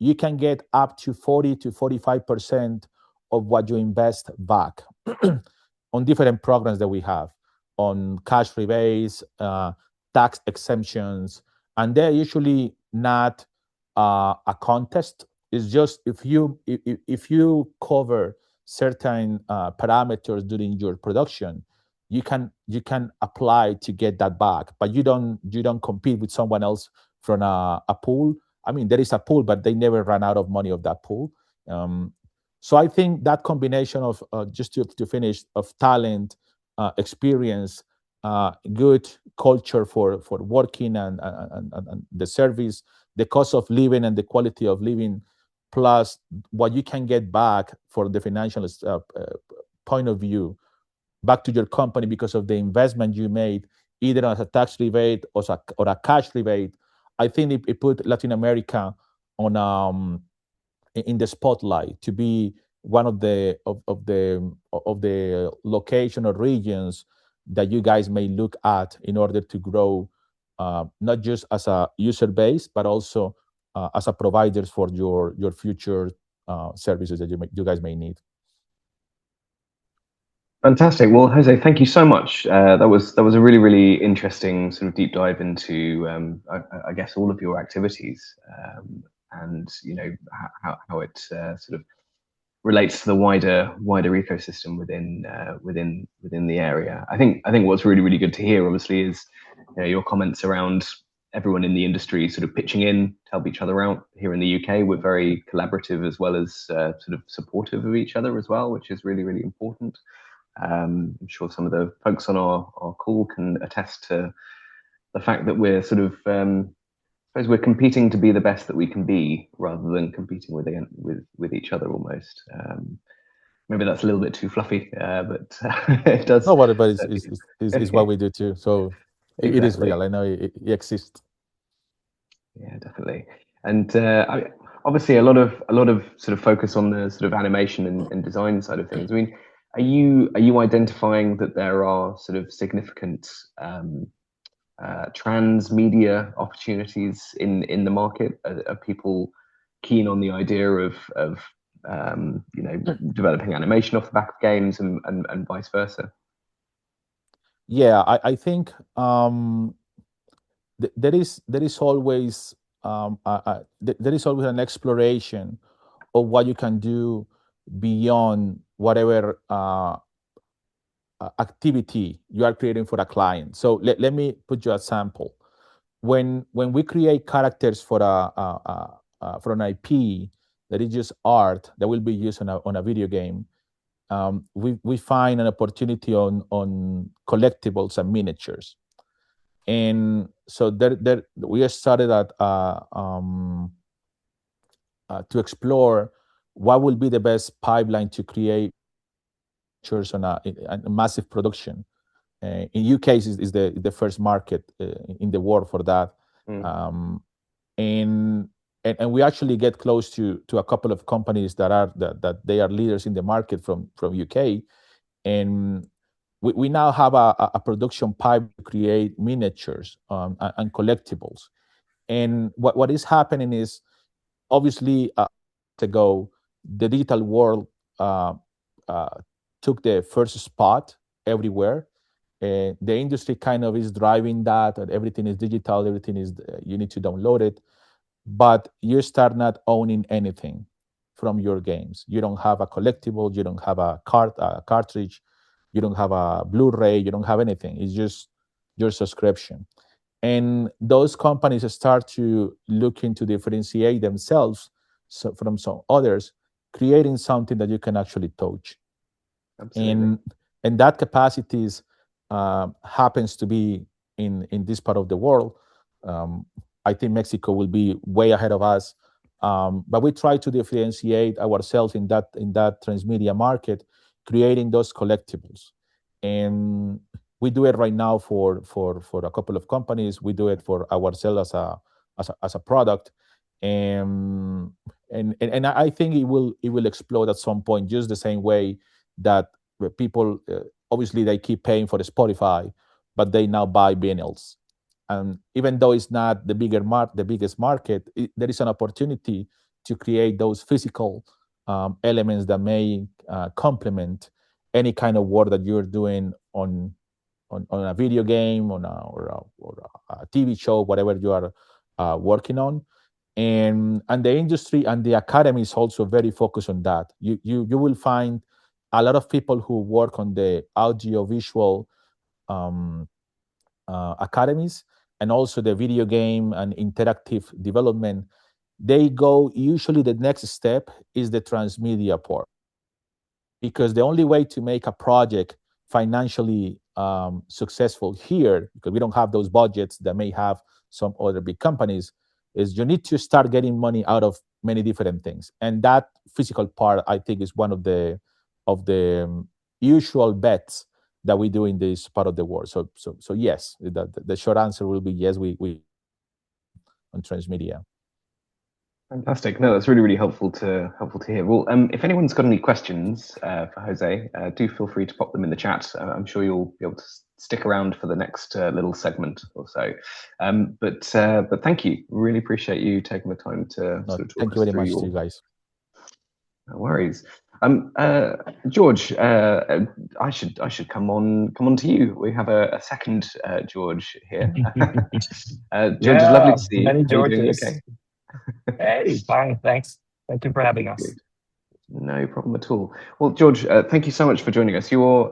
you can get up to 40 to 45% of what you invest back on different programs that we have, on cash rebates, tax exemptions, and they're usually not a contest. It's just if you cover certain parameters during your production, you can apply to get that back, but you don't compete with someone else from a pool. I mean, there is a pool, but they never run out of money of that pool. So I think that combination of just to finish, of talent, experience, good culture for working, and the service, the cost of living and the quality of living, plus what you can get back for the financial point of view, back to your company because of the investment you made, either as a tax rebate or a cash rebate. I think it put Latin America on in the spotlight to be one of the location or regions that you guys may look at in order to grow, not just as a user base, but also as a providers for your future services that you guys may need. Fantastic. Well, Jose, thank you so much. That was a really, really interesting sort of deep dive into, I guess, all of your activities, and how it sort of relates to the wider ecosystem within the area. I think what's really, really good to hear, obviously, is your comments around everyone in the industry sort of pitching in to help each other out. Here in the UK, we're very collaborative as well as sort of supportive of each other as well, which is really, really important. I'm sure some of the folks on our call can attest to the fact that we're sort of, I suppose we're competing to be the best that we can be, rather than competing with each other almost. Maybe that's a little bit too fluffy, but it does. No, but it's what we do too. So exactly. It is real. I know it exists. Yeah, definitely. And obviously a lot of sort of focus on the sort of animation and design side of things. I mean, are you identifying that there are sort of significant transmedia opportunities in the market? Are people keen on the idea of you know, developing animation off the back of games and vice versa? Yeah, I think there is always there is always an exploration of what you can do beyond whatever activity you are creating for a client. So let me put you a sample. When we create characters for for an IP that is just art that will be used on a video game, we find an opportunity on collectibles and miniatures. And so there we started at to explore what will be the best pipeline to create miniatures on a massive production. In UK is the first market in the world for that. And we actually get close to a couple of companies that they are leaders in the market from UK, and we now have a production pipe to create miniatures and collectibles. And what is happening is, obviously, ago the digital world took the first spot everywhere. The industry kind of is driving that everything is digital, everything is you need to download it, but you start not owning anything from your games. You don't have a collectible, you don't have a cartridge, you don't have a Blu-ray, you don't have anything. It's just your subscription. And those companies start to look into differentiate themselves from some others, creating something that you can actually touch. Absolutely. And that capacities happens to be in this part of the world. I think Mexico will be way ahead of us, but we try to differentiate ourselves in that transmedia market, creating those collectibles. And we do it right now for a couple of companies. We do it for ourselves as a product, and I think it will explode at some point, just the same way that people obviously they keep paying for the Spotify, but they now buy vinyls. And even though it's not the biggest market, there is an opportunity to create those physical elements that may complement any kind of work that you're doing on a video game, or a TV show, whatever you are working on. And the industry and the academy is also very focused on that. You will find a lot of people who work on the audiovisual academies, and also the video game and interactive development. They go, usually the next step is the transmedia part, because the only way to make a project financially successful here, because we don't have those budgets that may have some other big companies, is you need to start getting money out of many different things. And that physical part, I think, is one of the usual bets that we do in this part of the world. So yes, the short answer will be yes, we on transmedia. Fantastic. No, that's really helpful to hear. Well, if anyone's got any questions for Jose, do feel free to pop them in the chat. I'm sure you'll be able to stick around for the next little segment or so. But thank you. Really appreciate you taking the time to sort of talk thank you very much to you guys. No worries. George, I should come on to you. We have a second George here. George, it's lovely to see you. Many Georges. Okay. Hey, fine, thanks. Thank you for having us. No problem at all. Well, George, thank you so much for joining us. You're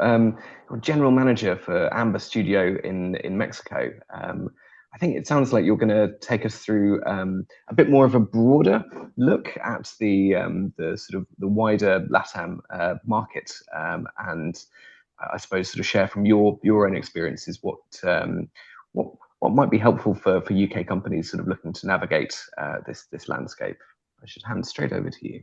general manager for Amber Studio in Mexico. I think it sounds like you're going to take us through a bit more of a broader look at the sort of the wider LatAm market, and I suppose sort of share from your own experiences what might be helpful for UK companies sort of looking to navigate this landscape. I should hand straight over to you.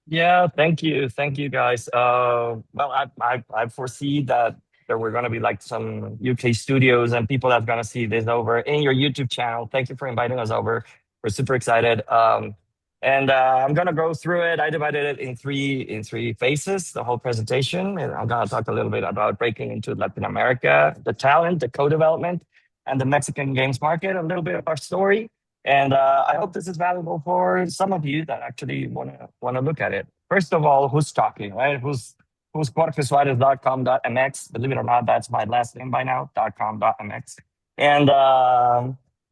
Yeah, thank you guys. Well, I foresee that there were going to be like some UK studios and people that's going to see this over in your YouTube channel. Thank you for inviting us over. We're super excited. And I'm gonna go through it. I divided it in three phases, the whole presentation. And I'm gonna talk a little bit about breaking into Latin America, the talent, the co-development, and the Mexican games market, a little bit of our story. And I hope this is valuable for some of you that actually wanna look at it. First of all, who's talking, right? Who's jorgesuarez.com.mx. Believe it or not, that's my last name by now, .com.mx. And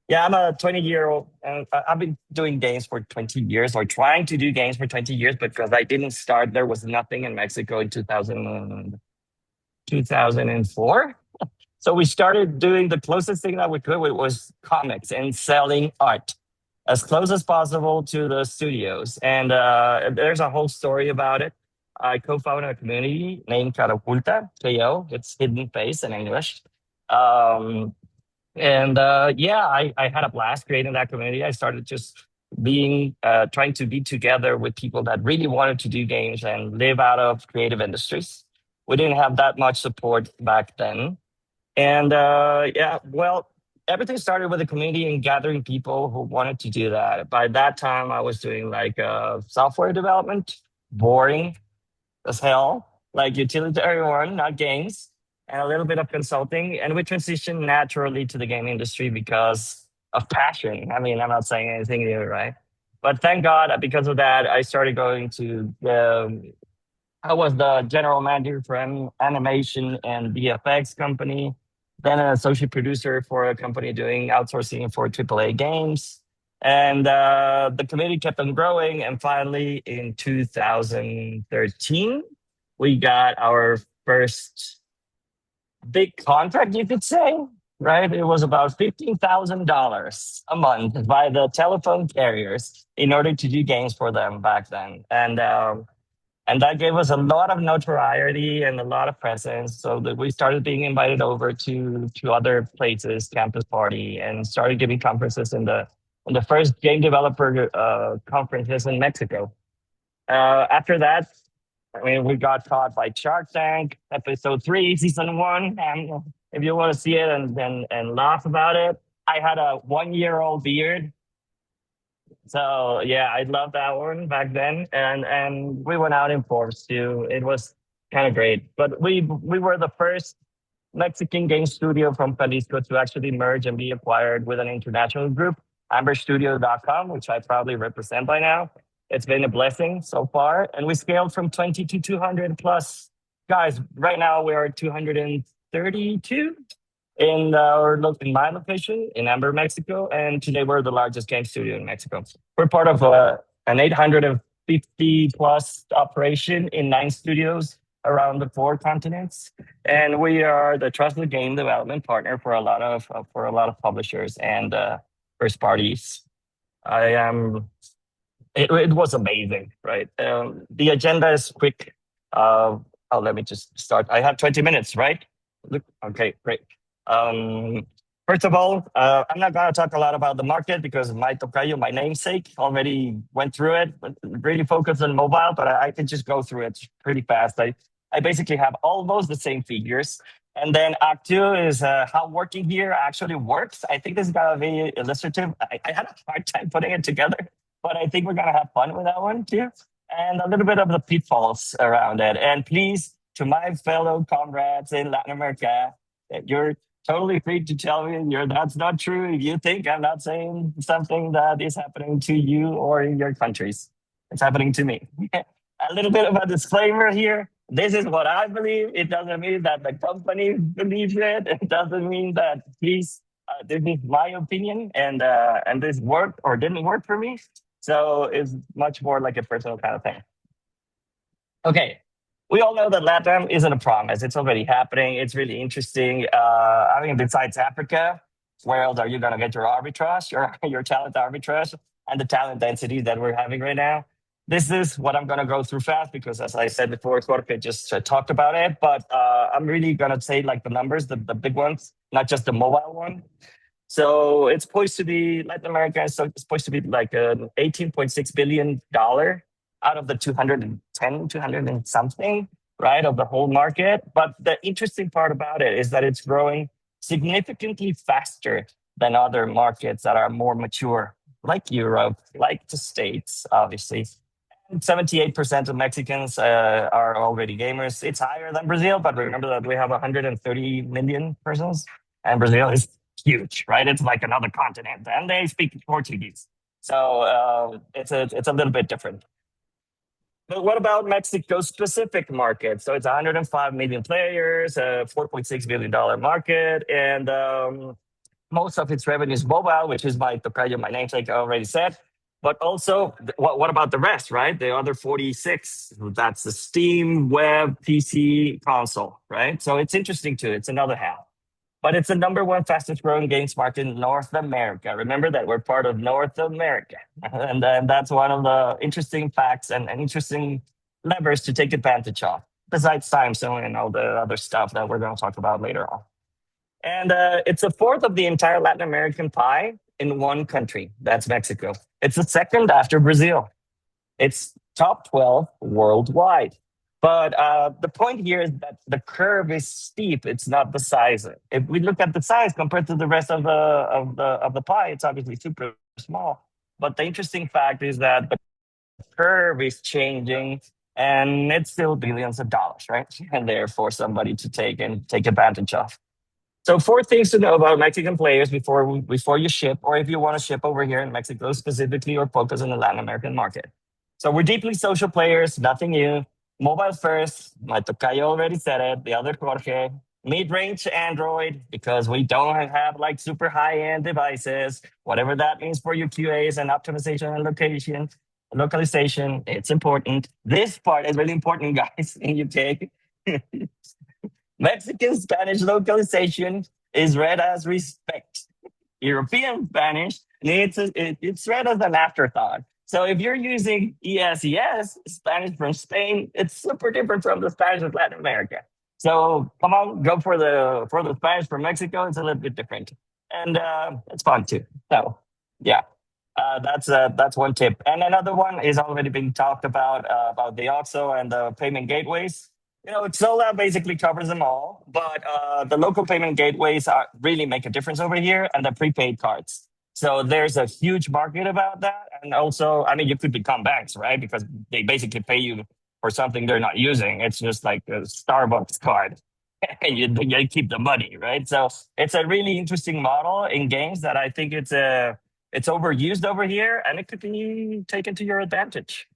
yeah, I'm a 20-year-old, and I've been doing games for 20 years, or trying to do games for 20 years, because I didn't start, there was nothing in Mexico in 2004. So we started doing the closest thing that we could, which was comics and selling art as close as possible to the studios. And there's a whole story about it. I co-founded a community named Caraculta, KO, it's Hidden Face in English. Yeah, I had a blast creating that community. I started just trying to be together with people that really wanted to do games and live out of creative industries. We didn't have that much support back then. And yeah, well, everything started with a community and gathering people who wanted to do that. By that time, I was doing like software development, boring as hell, like utilitarian one, not games, and a little bit of consulting. And we transitioned naturally to the game industry because of passion. I mean, I'm not saying anything new, right? But thank God, because of that, I started going to I was the general manager for an animation and VFX company, then an associate producer for a company doing outsourcing for AAA games. And the committee kept on growing. And finally, in 2013, we got our first big contract, you could say, right? It was about $15,000 a month by the telephone carriers in order to do games for them back then. And that gave us a lot of notoriety and a lot of presence. So that we started being invited over to other places, campus party, and started giving conferences in the first game developer conferences in Mexico. After that, I mean, we got caught by Shark Tank, episode 3, season 1. And if you want to see it and laugh about it, I had a 1-year-old beard. So yeah, I loved that one back then, and we went out in force too. It was kind of great. But we were the first Mexican game studio from Jalisco to actually merge and be acquired with an international group, amberstudio.com, which I proudly represent by now. It's been a blessing so far, and we scaled from 20 to 200 plus guys. Right now we are 232 in my location in Amber, Mexico, and today we're the largest game studio in Mexico. We're part of an 850 plus operation in 9 studios around the 4 continents, and we are the trusted game development partner for a lot of publishers and first parties. It was amazing, right? The agenda is quick. Let me just start. I have 20 minutes, right? Okay, great. First of all, I'm not going to talk a lot about the market because my tocayo, my namesake, already went through it, but really focused on mobile, but I can just go through it pretty fast. I basically have almost the same figures. And then Act 2 is how working here actually works. I think this is going to be illustrative. I had a hard time putting it together, but I think we're going to have fun with that one too. And a little bit of the pitfalls around it. And please, to my fellow comrades in Latin America, you're totally free to tell me that's not true if you think I'm not saying something that is happening to you or in your countries. It's happening to me. A little bit of a disclaimer here. This is what I believe. It doesn't mean that the company believes it. It doesn't mean that this is my opinion and this worked or didn't work for me. So it's much more like a personal kind of thing. Okay. We all know that LatAm isn't a promise. It's already happening. It's really interesting. I mean, besides Africa, where else are you going to get your arbitrage, your talent arbitrage, and the talent density that we're having right now? This is what I'm going to go through fast because, as I said before, Jorge just talked about it. But I'm really going to say like the numbers, the big ones, not just the mobile one. So it's supposed to be Latin America. So it's supposed to be like an $18.6 billion out of the 200 and something, right, of the whole market. But the interesting part about it is that it's growing significantly faster than other markets that are more mature, like Europe, like the States, obviously. 78% of Mexicans are already gamers. It's higher than Brazil, but remember that we have 130 million persons, and Brazil is huge, right? It's like another continent, and they speak Portuguese. So it's a little bit different. But what about Mexico's specific market? So it's 105 million players, a $4.6 billion market, and most of its revenue is mobile, which is my tocayo, my namesake, I already said. But also, what about the rest, right? The other 46, that's the Steam, web, PC, console, right? So it's interesting too. It's another half. But it's the number one fastest growing games market in North America. Remember that we're part of North America. And that's one of the interesting facts and interesting levers to take advantage of, besides time zone and all the other stuff that we're going to talk about later on. And it's a fourth of the entire Latin American pie in one country. That's Mexico. It's the second after Brazil. It's top 12 worldwide. But the point here is that the curve is steep. It's not the size. If we look at the size compared to the rest of the pie, it's obviously super small. But the interesting fact is that the curve is changing, and it's still billions of dollars, right? And therefore, somebody to take advantage of. So 4 things to know about Mexican players before you ship, or if you want to ship over here in Mexico specifically, or focus on the Latin American market. So we're deeply social players, nothing new. Mobile first, my tocayo already said it, the other Jorge. Mid-range Android, because we don't have like super high-end devices, whatever that means for your QAs and optimization and localization, it's important. This part is really important, guys, in UK. Mexican Spanish localization is read as respect. European Spanish, it's read as an afterthought. So if you're using ESES, Spanish from Spain, it's super different from the Spanish of Latin America. So come on, go for the Spanish from Mexico. It's a little bit different, and it's fun too. So yeah, that's one tip. And another one is already being talked about the OXXO and the payment gateways. You know, Xola basically covers them all, but the local payment gateways really make a difference over here, and the prepaid cards. So there's a huge market about that. And also, I mean, you could become banks, right? Because they basically pay you for something they're not using. It's just like a Starbucks card, and you keep the money, right? So it's a really interesting model in games that I think it's overused over here, and it could be taken to your advantage.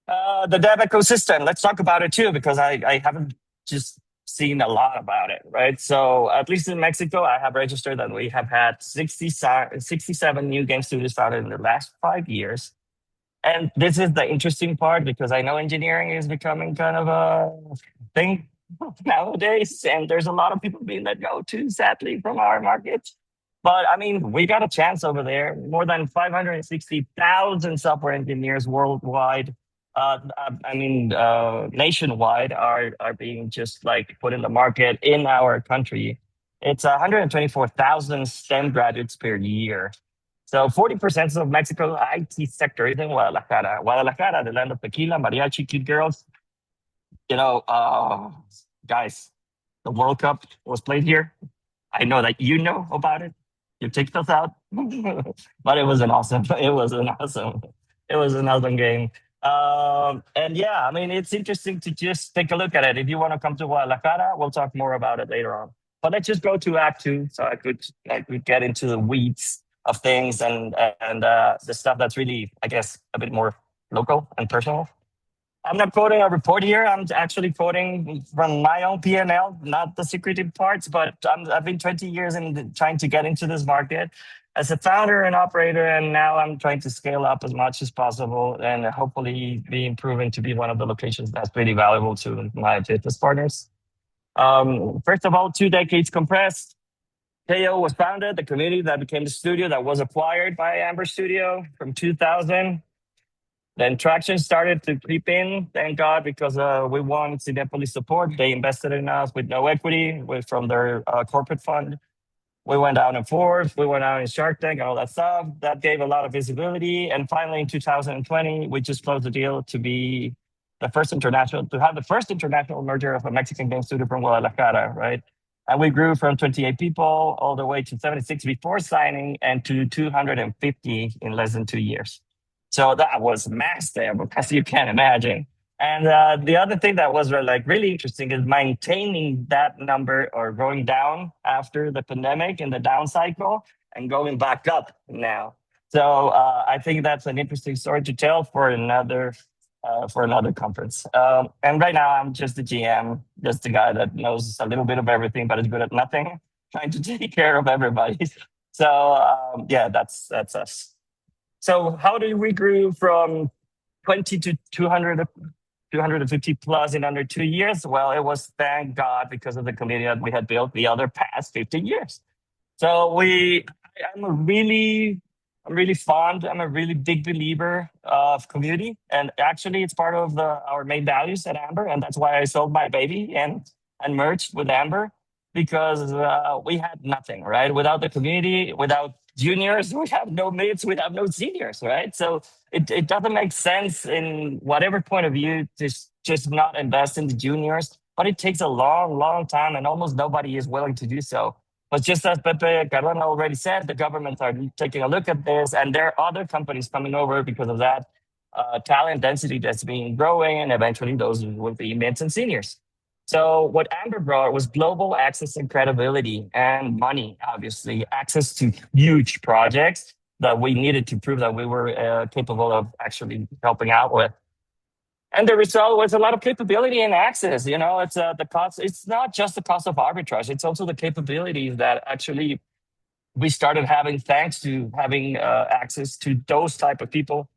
The dev ecosystem, let's talk about it too, because I haven't just seen a lot about it, right? So at least in Mexico, I have registered that we have had 67 new game studios founded in the last 5 years. And this is the interesting part, because I know engineering is becoming kind of a thing nowadays, and there's a lot of people being let go too, sadly, from our markets. But I mean, we got a chance over there. More than 560,000 software engineers worldwide. Nationwide are being just like put in the market in our country. It's 124,000 STEM graduates per year. So 40% of Mexico's IT sector is in Guadalajara. Guadalajara, the land of tequila, mariachi, cute girls. You know, guys, the World Cup was played here. I know that you know about it. You take us out, but it was an awesome game. And yeah, I mean, it's interesting to just take a look at it. If you want to come to Guadalajara, we'll talk more about it later on. But let's just go to Act 2, so I could get into the weeds of things and the stuff that's really, I guess, a bit more local and personal. I'm not quoting a report here. I'm actually quoting from my own P&L, not the secretive parts, but I've been 20 years in trying to get into this market as a founder and operator, and now I'm trying to scale up as much as possible and hopefully be improving to be one of the locations that's really valuable to my business partners. First of all, 2 decades compressed. KO was founded, the community that became the studio that was acquired by Amber Studio from 2000. Then traction started to creep in, thank God, because we won Cinepolis support. They invested in us with no equity from their corporate fund. We went out in Forbes, we went out in Shark Tank and all that stuff. That gave a lot of visibility. And finally, in 2020, we just closed the deal to be the first international merger of a Mexican game studio from Guadalajara, right? And we grew from 28 people all the way to 76 before signing and to 250 in less than 2 years. So that was massive, as you can imagine. And the other thing that was really interesting is maintaining that number or going down after the pandemic and the down cycle and going back up now. So I think that's an interesting story to tell for another conference. And right now I'm just the GM, just the guy that knows a little bit of everything, but is good at nothing, trying to take care of everybody. So yeah, that's us. So how did we grew from 20 to 200, 250 plus in under 2 years? Well, it was, thank God, because of the community that we had built the other past 15 years. So I'm really fond. I'm a really big believer of community, and actually, it's part of our main values at Amber, and that's why I sold my baby and merged with Amber, because we had nothing, right? Without the community, without juniors, we have no mids, we have no seniors, right? So it doesn't make sense in whatever point of view to just not invest in the juniors, but it takes a long time, and almost nobody is willing to do so. But just as Pepe Carolina already said, the governments are taking a look at this, and there are other companies coming over because of that talent density that's been growing, and eventually those will be mids and seniors. So what Amber brought was global access and credibility and money, obviously, access to huge projects that we needed to prove that we were capable of actually helping out with. And the result was a lot of capability and access. It's the cost. It's not just the cost of arbitrage. It's also the capabilities that actually we started having thanks to having access to those type of people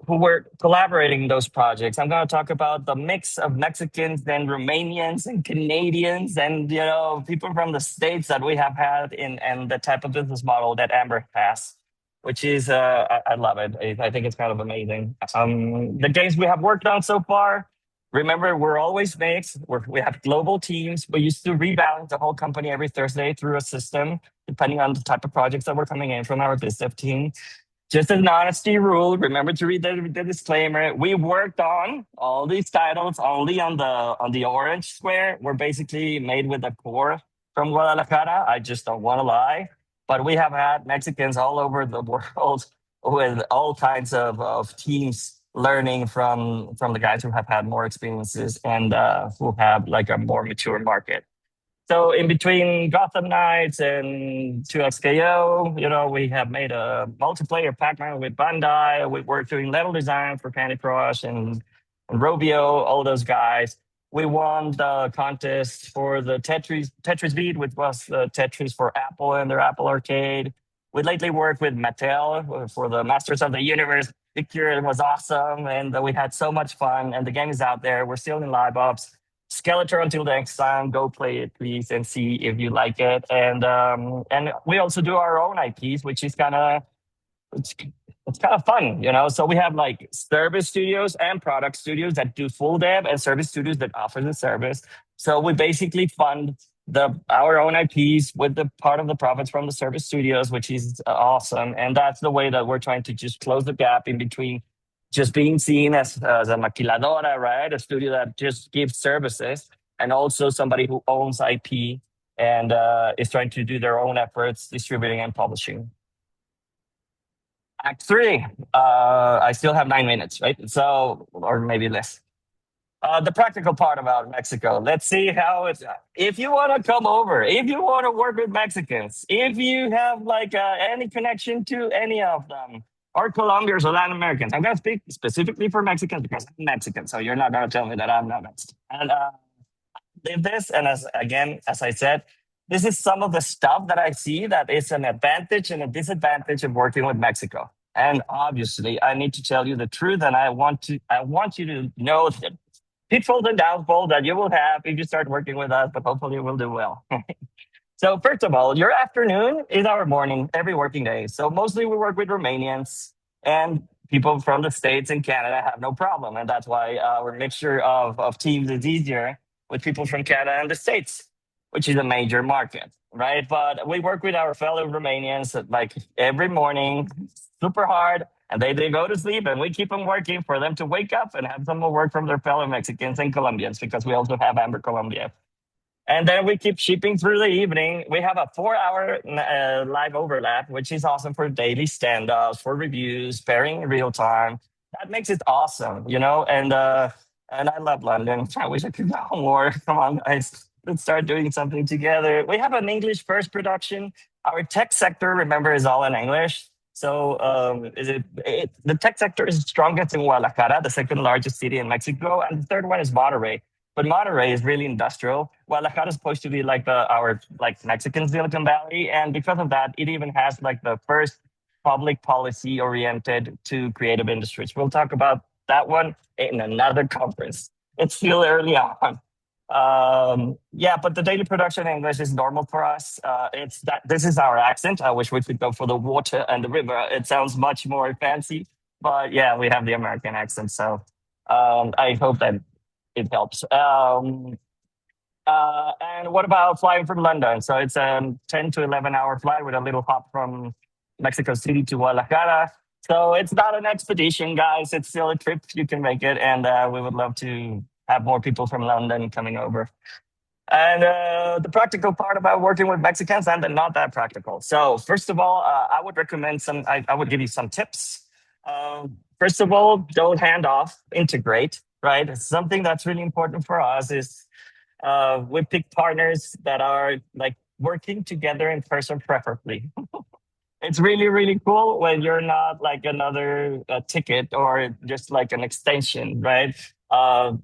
who were collaborating in those projects. I'm going to talk about the mix of Mexicans and Romanians and Canadians and people from the States that we have had and the type of business model that Amber has, which is I love it. I think it's kind of amazing. The games we have worked on so far, remember, we're always mixed. We have global teams. We used to rebalance the whole company every Thursday through a system, depending on the type of projects that were coming in from our business team. Just as an honesty rule, remember to read the disclaimer. We worked on all these titles only on the orange square. We're basically made with the core from Guadalajara. I just don't want to lie. But we have had Mexicans all over the world with all kinds of teams learning from the guys who have had more experiences and who have like a more mature market. So in between Gotham Knights and 2XKO, we have made a multiplayer Pac-Man with Bandai. We worked doing level design for Candy Crush and Robio, all those guys. We won the contest for the Tetris Beat, which was the Tetris for Apple and their Apple Arcade. We lately worked with Mattel for the Masters of the Universe figure. It was awesome, and we had so much fun. And the game is out there. We're still in live ops. Skeletor until next time. Go play it, please, and see if you like it. And we also do our own IPs, which is kind of it's kind of fun, So we have like service studios and product studios that do full dev, and service studios that offer the service. So we basically fund our own IPs with the part of the profits from the service studios, which is awesome. And that's the way that we're trying to just close the gap in between just being seen as a maquiladora, right? A studio that just gives services, and also somebody who owns IP and is trying to do their own efforts, distributing and publishing. Act 3, I still have 9 minutes, right? So, or maybe less. The practical part about Mexico. Let's see how it's. If you want to come over, if you want to work with Mexicans, if you have like any connection to any of them, or Colombians or Latin Americans. I'm going to speak specifically for Mexicans because I'm Mexican, so you're not going to tell me that I'm not Mexican. And live this, and as I said, this is some of the stuff that I see that is an advantage and a disadvantage of working with Mexico. And obviously, I need to tell you the truth, and I want you to know the pitfalls and downfalls that you will have if you start working with us, but hopefully you will do well. So first of all, your afternoon is our morning every working day. So mostly we work with Romanians, and people from the States and Canada have no problem. And that's why our mixture of teams is easier with people from Canada and the States, which is a major market, right? But we work with our fellow Romanians like every morning, super hard, and they go to sleep, and we keep them working for them to wake up and have some more work from their fellow Mexicans and Colombians, because we also have Amber Colombia. And then we keep shipping through the evening. We have a 4-hour live overlap, which is awesome for daily stand-ups, for reviews, pairing in real time. That makes it awesome, you know? And I love London. I wish I could go more. Come on, guys. Let's start doing something together. We have an English first production. Our tech sector, remember, is all in English. So the tech sector is strongest in Guadalajara, the second largest city in Mexico, and the third one is Monterrey. But Monterrey is really industrial. Guadalajara is supposed to be like our Mexican Silicon Valley, and because of that, it even has like the first public policy oriented to creative industries. We'll talk about that one in another conference. It's still early on. But the daily production in English is normal for us. It's that this is our accent. I wish we could go for the water and the river. It sounds much more fancy, but yeah, we have the American accent. So I hope that it helps. And what about flying from London? So it's a 10 to 11 hour flight with a little hop from Mexico City to Guadalajara. So it's not an expedition, guys. It's still a trip. You can make it. And we would love to have more people from London coming over. And the practical part about working with Mexicans and the not that practical. So first of all, I would recommend I would give you some tips. First of all, don't hand off, integrate, right? Something that's really important for us is we pick partners that are like working together in person preferably. It's really, really cool when you're not like another ticket or just like an extension, right?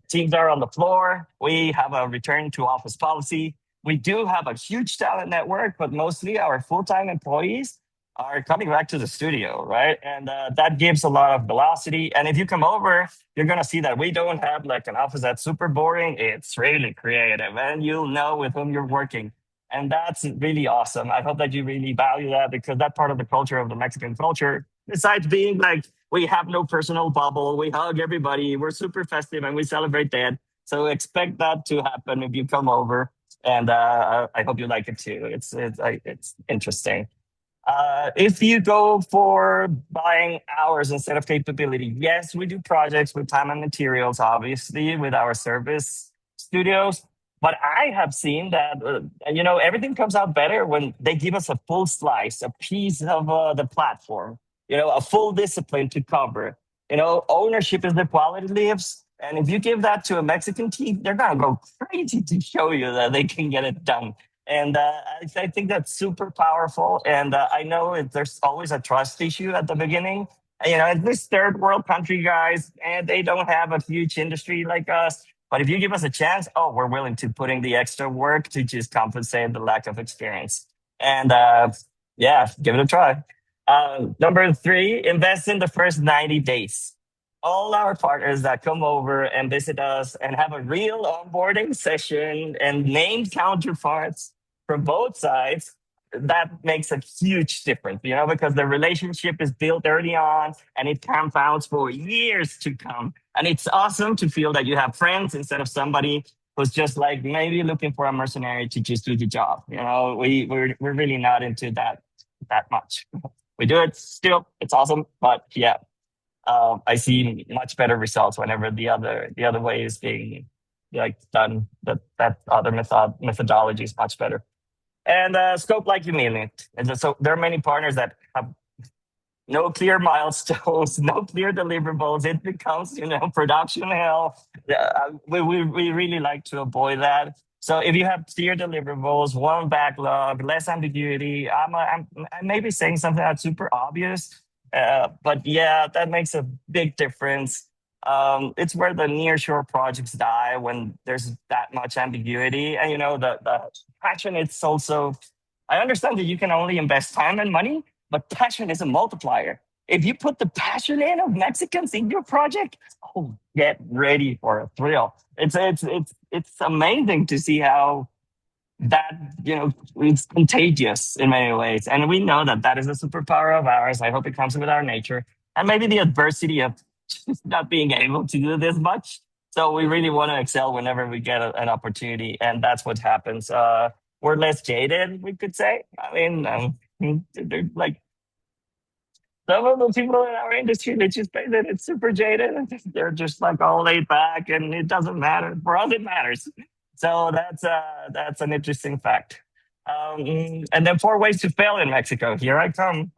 Teams are on the floor. We have a return to office policy. We do have a huge talent network, but mostly our full-time employees are coming back to the studio, right? And that gives a lot of velocity. And if you come over, you're going to see that we don't have like an office that's super boring. It's really creative, and you'll know with whom you're working. And that's really awesome. I hope that you really value that, because that part of the culture of the Mexican culture, besides being like, we have no personal bubble, we hug everybody, we're super festive, and we celebrate that. So expect that to happen if you come over. And I hope you like it too. It's interesting. If you go for buying hours instead of capability, yes, we do projects with time and materials, obviously, with our service studios. But I have seen that, everything comes out better when they give us a full slice, a piece of the platform, a full discipline to cover. Ownership is the quality lives. And if you give that to a Mexican team, they're going to go crazy to show you that they can get it done. And I think that's super powerful. And I know there's always a trust issue at the beginning. In this third world country, guys, and they don't have a huge industry like us. But if you give us a chance, we're willing to put in the extra work to just compensate the lack of experience. And give it a try. Number 3, invest in the first 90 days. All our partners that come over and visit us and have a real onboarding session and named counterparts from both sides, that makes a huge difference, because the relationship is built early on and it compounds for years to come. And it's awesome to feel that you have friends instead of somebody who's just like maybe looking for a mercenary to just do the job. We're really not into that much. We do it still. It's awesome. But yeah, I see much better results whenever the other way is being like done. That other methodology is much better. And scope like you mean it. And so there are many partners that have no clear milestones, no clear deliverables. It becomes, production hell. We really like to avoid that. So if you have clear deliverables, one backlog, less ambiguity, I may be saying something that's super obvious, but yeah, that makes a big difference. It's where the nearshore projects die when there's that much ambiguity. And the passion, it's also, I understand that you can only invest time and money, but passion is a multiplier. If you put the passion in of Mexicans in your project, get ready for a thrill. It's amazing to see how that, it's contagious in many ways. And we know that is a superpower of ours. I hope it comes with our nature. And maybe the adversity of just not being able to do this much. So we really want to excel whenever we get an opportunity. And that's what happens. We're less jaded, we could say. I mean, they're like, some of the people in our industry, they just say that it's super jaded. They're just like all laid back and it doesn't matter. For us, it matters. So that's an interesting fact. And then 4 ways to fail in Mexico. Here I come.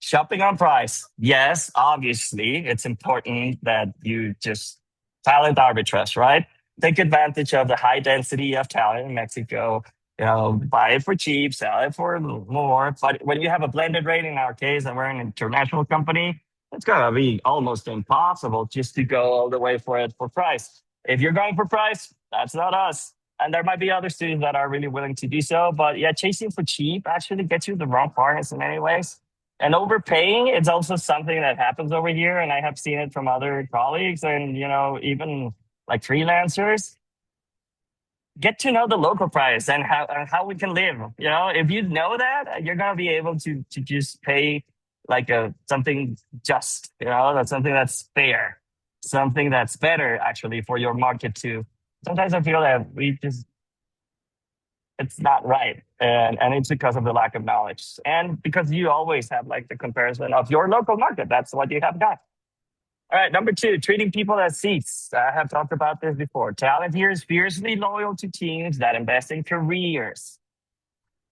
Shopping on price. Yes, obviously, it's important that you just talent arbitrage, right? Take advantage of the high density of talent in Mexico. Buy it for cheap, sell it for more. But when you have a blended rate, in our case, and we're an international company, it's gonna be almost impossible just to go all the way for it for price. If you're going for price, that's not us. And there might be other studios that are really willing to do so. But yeah, chasing for cheap actually gets you the wrong partners in many ways. And overpaying, it's also something that happens over here. And I have seen it from other colleagues and, even like freelancers. Get to know the local price and how we can live. If you know that, you're going to be able to just pay like something just, that's something that's fair, something that's better actually for your market too. Sometimes I feel that it's not right. And it's because of the lack of knowledge. And because you always have like the comparison of your local market. That's what you have got. All right, number 2, treating people as seats. I have talked about this before. Talent here is fiercely loyal to teams that invest in careers.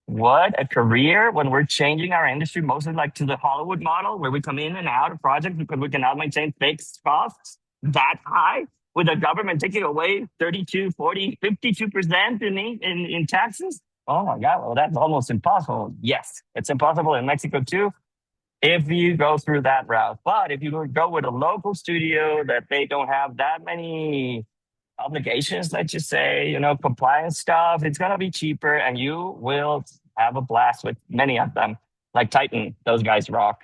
What? A career when we're changing our industry mostly like to the Hollywood model where we come in and out of projects because we cannot maintain fixed costs that high with the government taking away 32, 40, 52% in taxes? Oh my God, well, that's almost impossible. Yes, it's impossible in Mexico too if you go through that route. But if you go with a local studio that they don't have that many obligations, let's just say, compliance stuff, it's going to be cheaper and you will have a blast with many of them. Like Titan, those guys rock.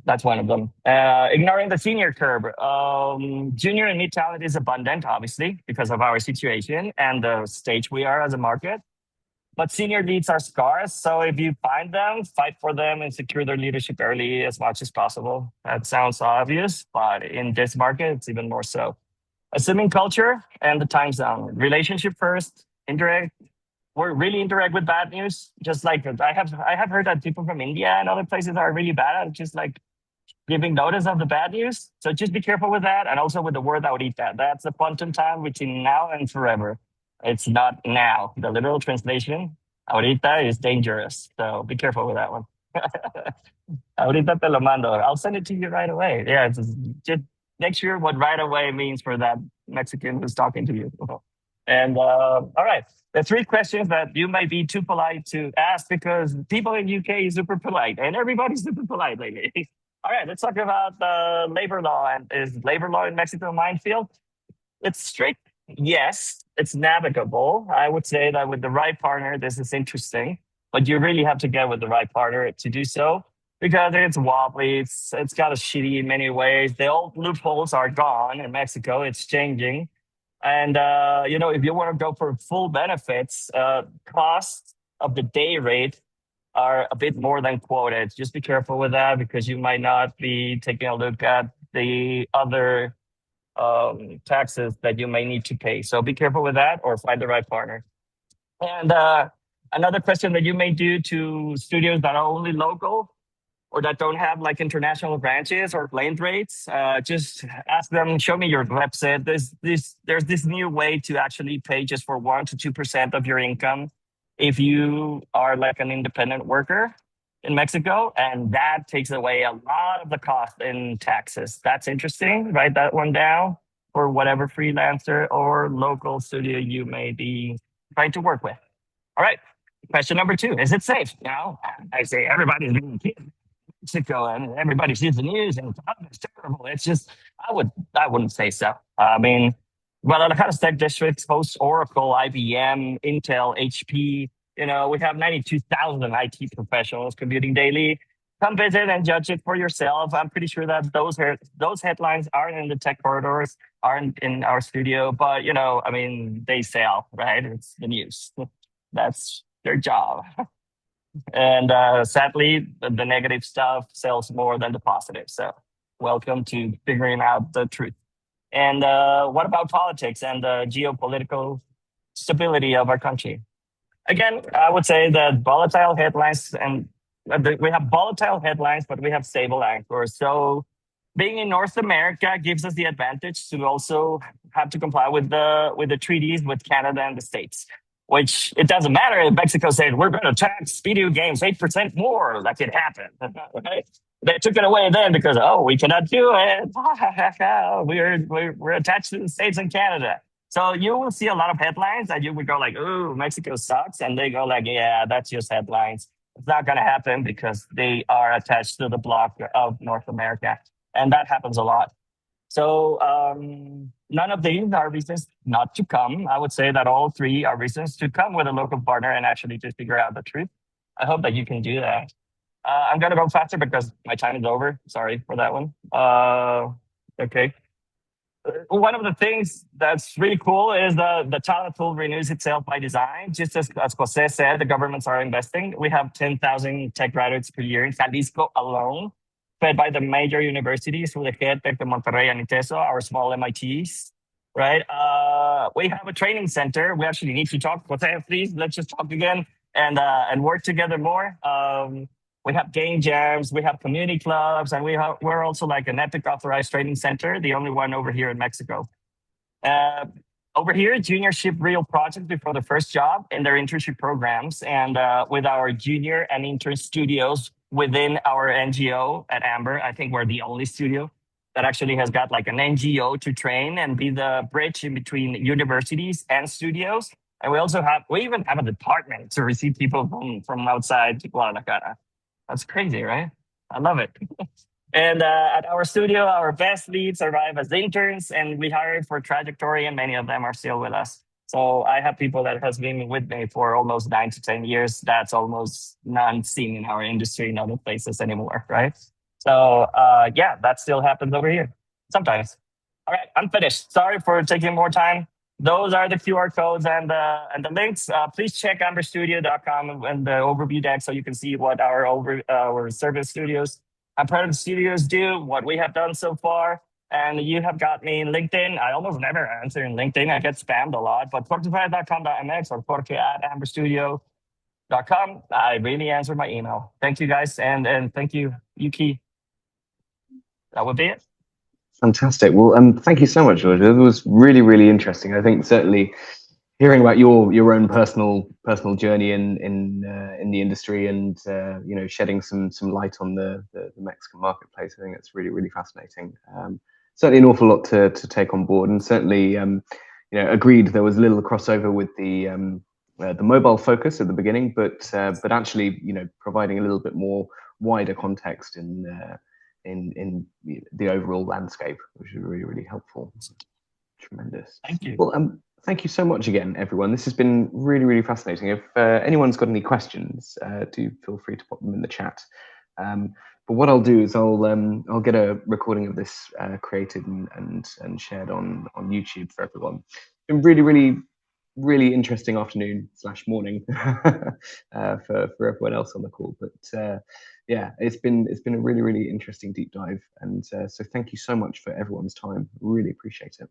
That's one of them. Ignoring the senior curve. Junior and mid talent is abundant, obviously, because of our situation and the stage we are as a market. But senior leads are scarce. So if you find them, fight for them and secure their leadership early as much as possible. That sounds obvious, but in this market, it's even more so. Assuming culture and the time zone. Relationship first, indirect. We're really indirect with bad news. Just like I have heard that people from India and other places are really bad at just like giving notice of the bad news. So just be careful with that. And also with the word ahorita. That's the quantum time between now and forever. It's not now. The literal translation, ahorita, is dangerous. So be careful with that one. Ahorita te lo mando. I'll send it to you right away. Yeah, just make sure what right away means for that Mexican who's talking to you. And all right, the 3 questions that you might be too polite to ask because people in UK is super polite and everybody's super polite lately. All right, let's talk about labor law. And is labor law in Mexico a minefield? It's strict. Yes, it's navigable. I would say that with the right partner, this is interesting, but you really have to get with the right partner to do so because it's wobbly. It's got a shitty in many ways. The old loopholes are gone in Mexico. It's changing. And, if you want to go for full benefits, costs of the day rate are a bit more than quoted. Just be careful with that because you might not be taking a look at the other taxes that you may need to pay. So be careful with that or find the right partner. And another question that you may do to studios that are only local or that don't have like international branches or blend rates, just ask them, show me your website. There's this new way to actually pay just for 1% to 2% of your income if you are like an independent worker in Mexico, and that takes away a lot of the cost in taxes. That's interesting. Write that one down for whatever freelancer or local studio you may be trying to work with. All right. Question number 2, is it safe? I say everybody's being killed. Mexico and everybody sees the news and it's terrible. It's just, I wouldn't say so. I mean, Guadalajara Tech District hosts Oracle, IBM, Intel, HP. We have 92,000 IT professionals commuting daily. Come visit and judge it for yourself. I'm pretty sure that those headlines aren't in the tech corridors, aren't in our studio, but they sell, right? It's the news. That's their job. And sadly, the negative stuff sells more than the positive. So welcome to figuring out the truth. And what about politics and the geopolitical stability of our country? Again, I would say that volatile headlines, and we have volatile headlines, but we have stable anchors. So being in North America gives us the advantage to also have to comply with the treaties with Canada and the States, which it doesn't matter if Mexico said, we're going to tax video games 8% more, like it happened, right? They took it away then because, oh, we cannot do it. We're attached to the States and Canada. So you will see a lot of headlines that you would go like, oh, Mexico sucks. And they go like, yeah, that's just headlines. It's not going to happen because they are attached to the bloc of North America. And that happens a lot. So none of these are reasons not to come. I would say that all three are reasons to come with a local partner and actually just figure out the truth. I hope that you can do that. I'm going to go faster because my time is over. Sorry for that one. Okay. One of the things that's really cool is the talent pool renews itself by design. Just as Jose said, the governments are investing. We have 10,000 tech graduates per year in Jalisco alone, fed by the major universities, UDG, Tec de Monterrey, and ITESO, our small MITs, right? We have a training center. We actually need to talk. Jose, please, let's just talk again and work together more. We have game jams, we have community clubs, and we're also like an Epic authorized training center, the only one over here in Mexico. Over here, juniors ship real projects before the first job in their internship programs, and with our junior and intern studios within our NGO at Amber, I think we're the only studio that actually has got like an NGO to train and be the bridge in between universities and studios. And we even have a department to receive people from outside Guadalajara. That's crazy, right? I love it. And at our studio, our best leads arrive as interns, and we hire for trajectory, and many of them are still with us. So I have people that has been with me for almost 9 to 10 years. That's almost none seen in our industry in other places anymore, right? So yeah, that still happens over here sometimes. All right, I'm finished. Sorry for taking more time. Those are the QR codes and the links. Please check amberstudio.com and the overview deck so you can see what our service studios and product studios do, what we have done so far. And you have got me in LinkedIn. I almost never answer in LinkedIn. I get spammed a lot, but fortify.com.mx or forte@amberstudio.com. I really answer my email. Thank you guys. And thank you, Ukie. That would be it. Fantastic. Well, thank you so much, George. It was really, really interesting. I think certainly hearing about your own personal journey in the industry and shedding some light on the Mexican marketplace, I think that's really, really fascinating. Certainly an awful lot to take on board, and certainly agreed there was a little crossover with the mobile focus at the beginning, but actually providing a little bit more wider context in the overall landscape, which is really, really helpful. Tremendous. Thank you. Well, thank you so much again, everyone. This has been really, really fascinating. If anyone's got any questions, do feel free to pop them in the chat. But what I'll do is I'll get a recording of this created and shared on YouTube for everyone. It's been really, really, really interesting afternoon / morning for everyone else on the call. But yeah, it's been a really, really interesting deep dive, and so thank you so much for everyone's time. Really appreciate it.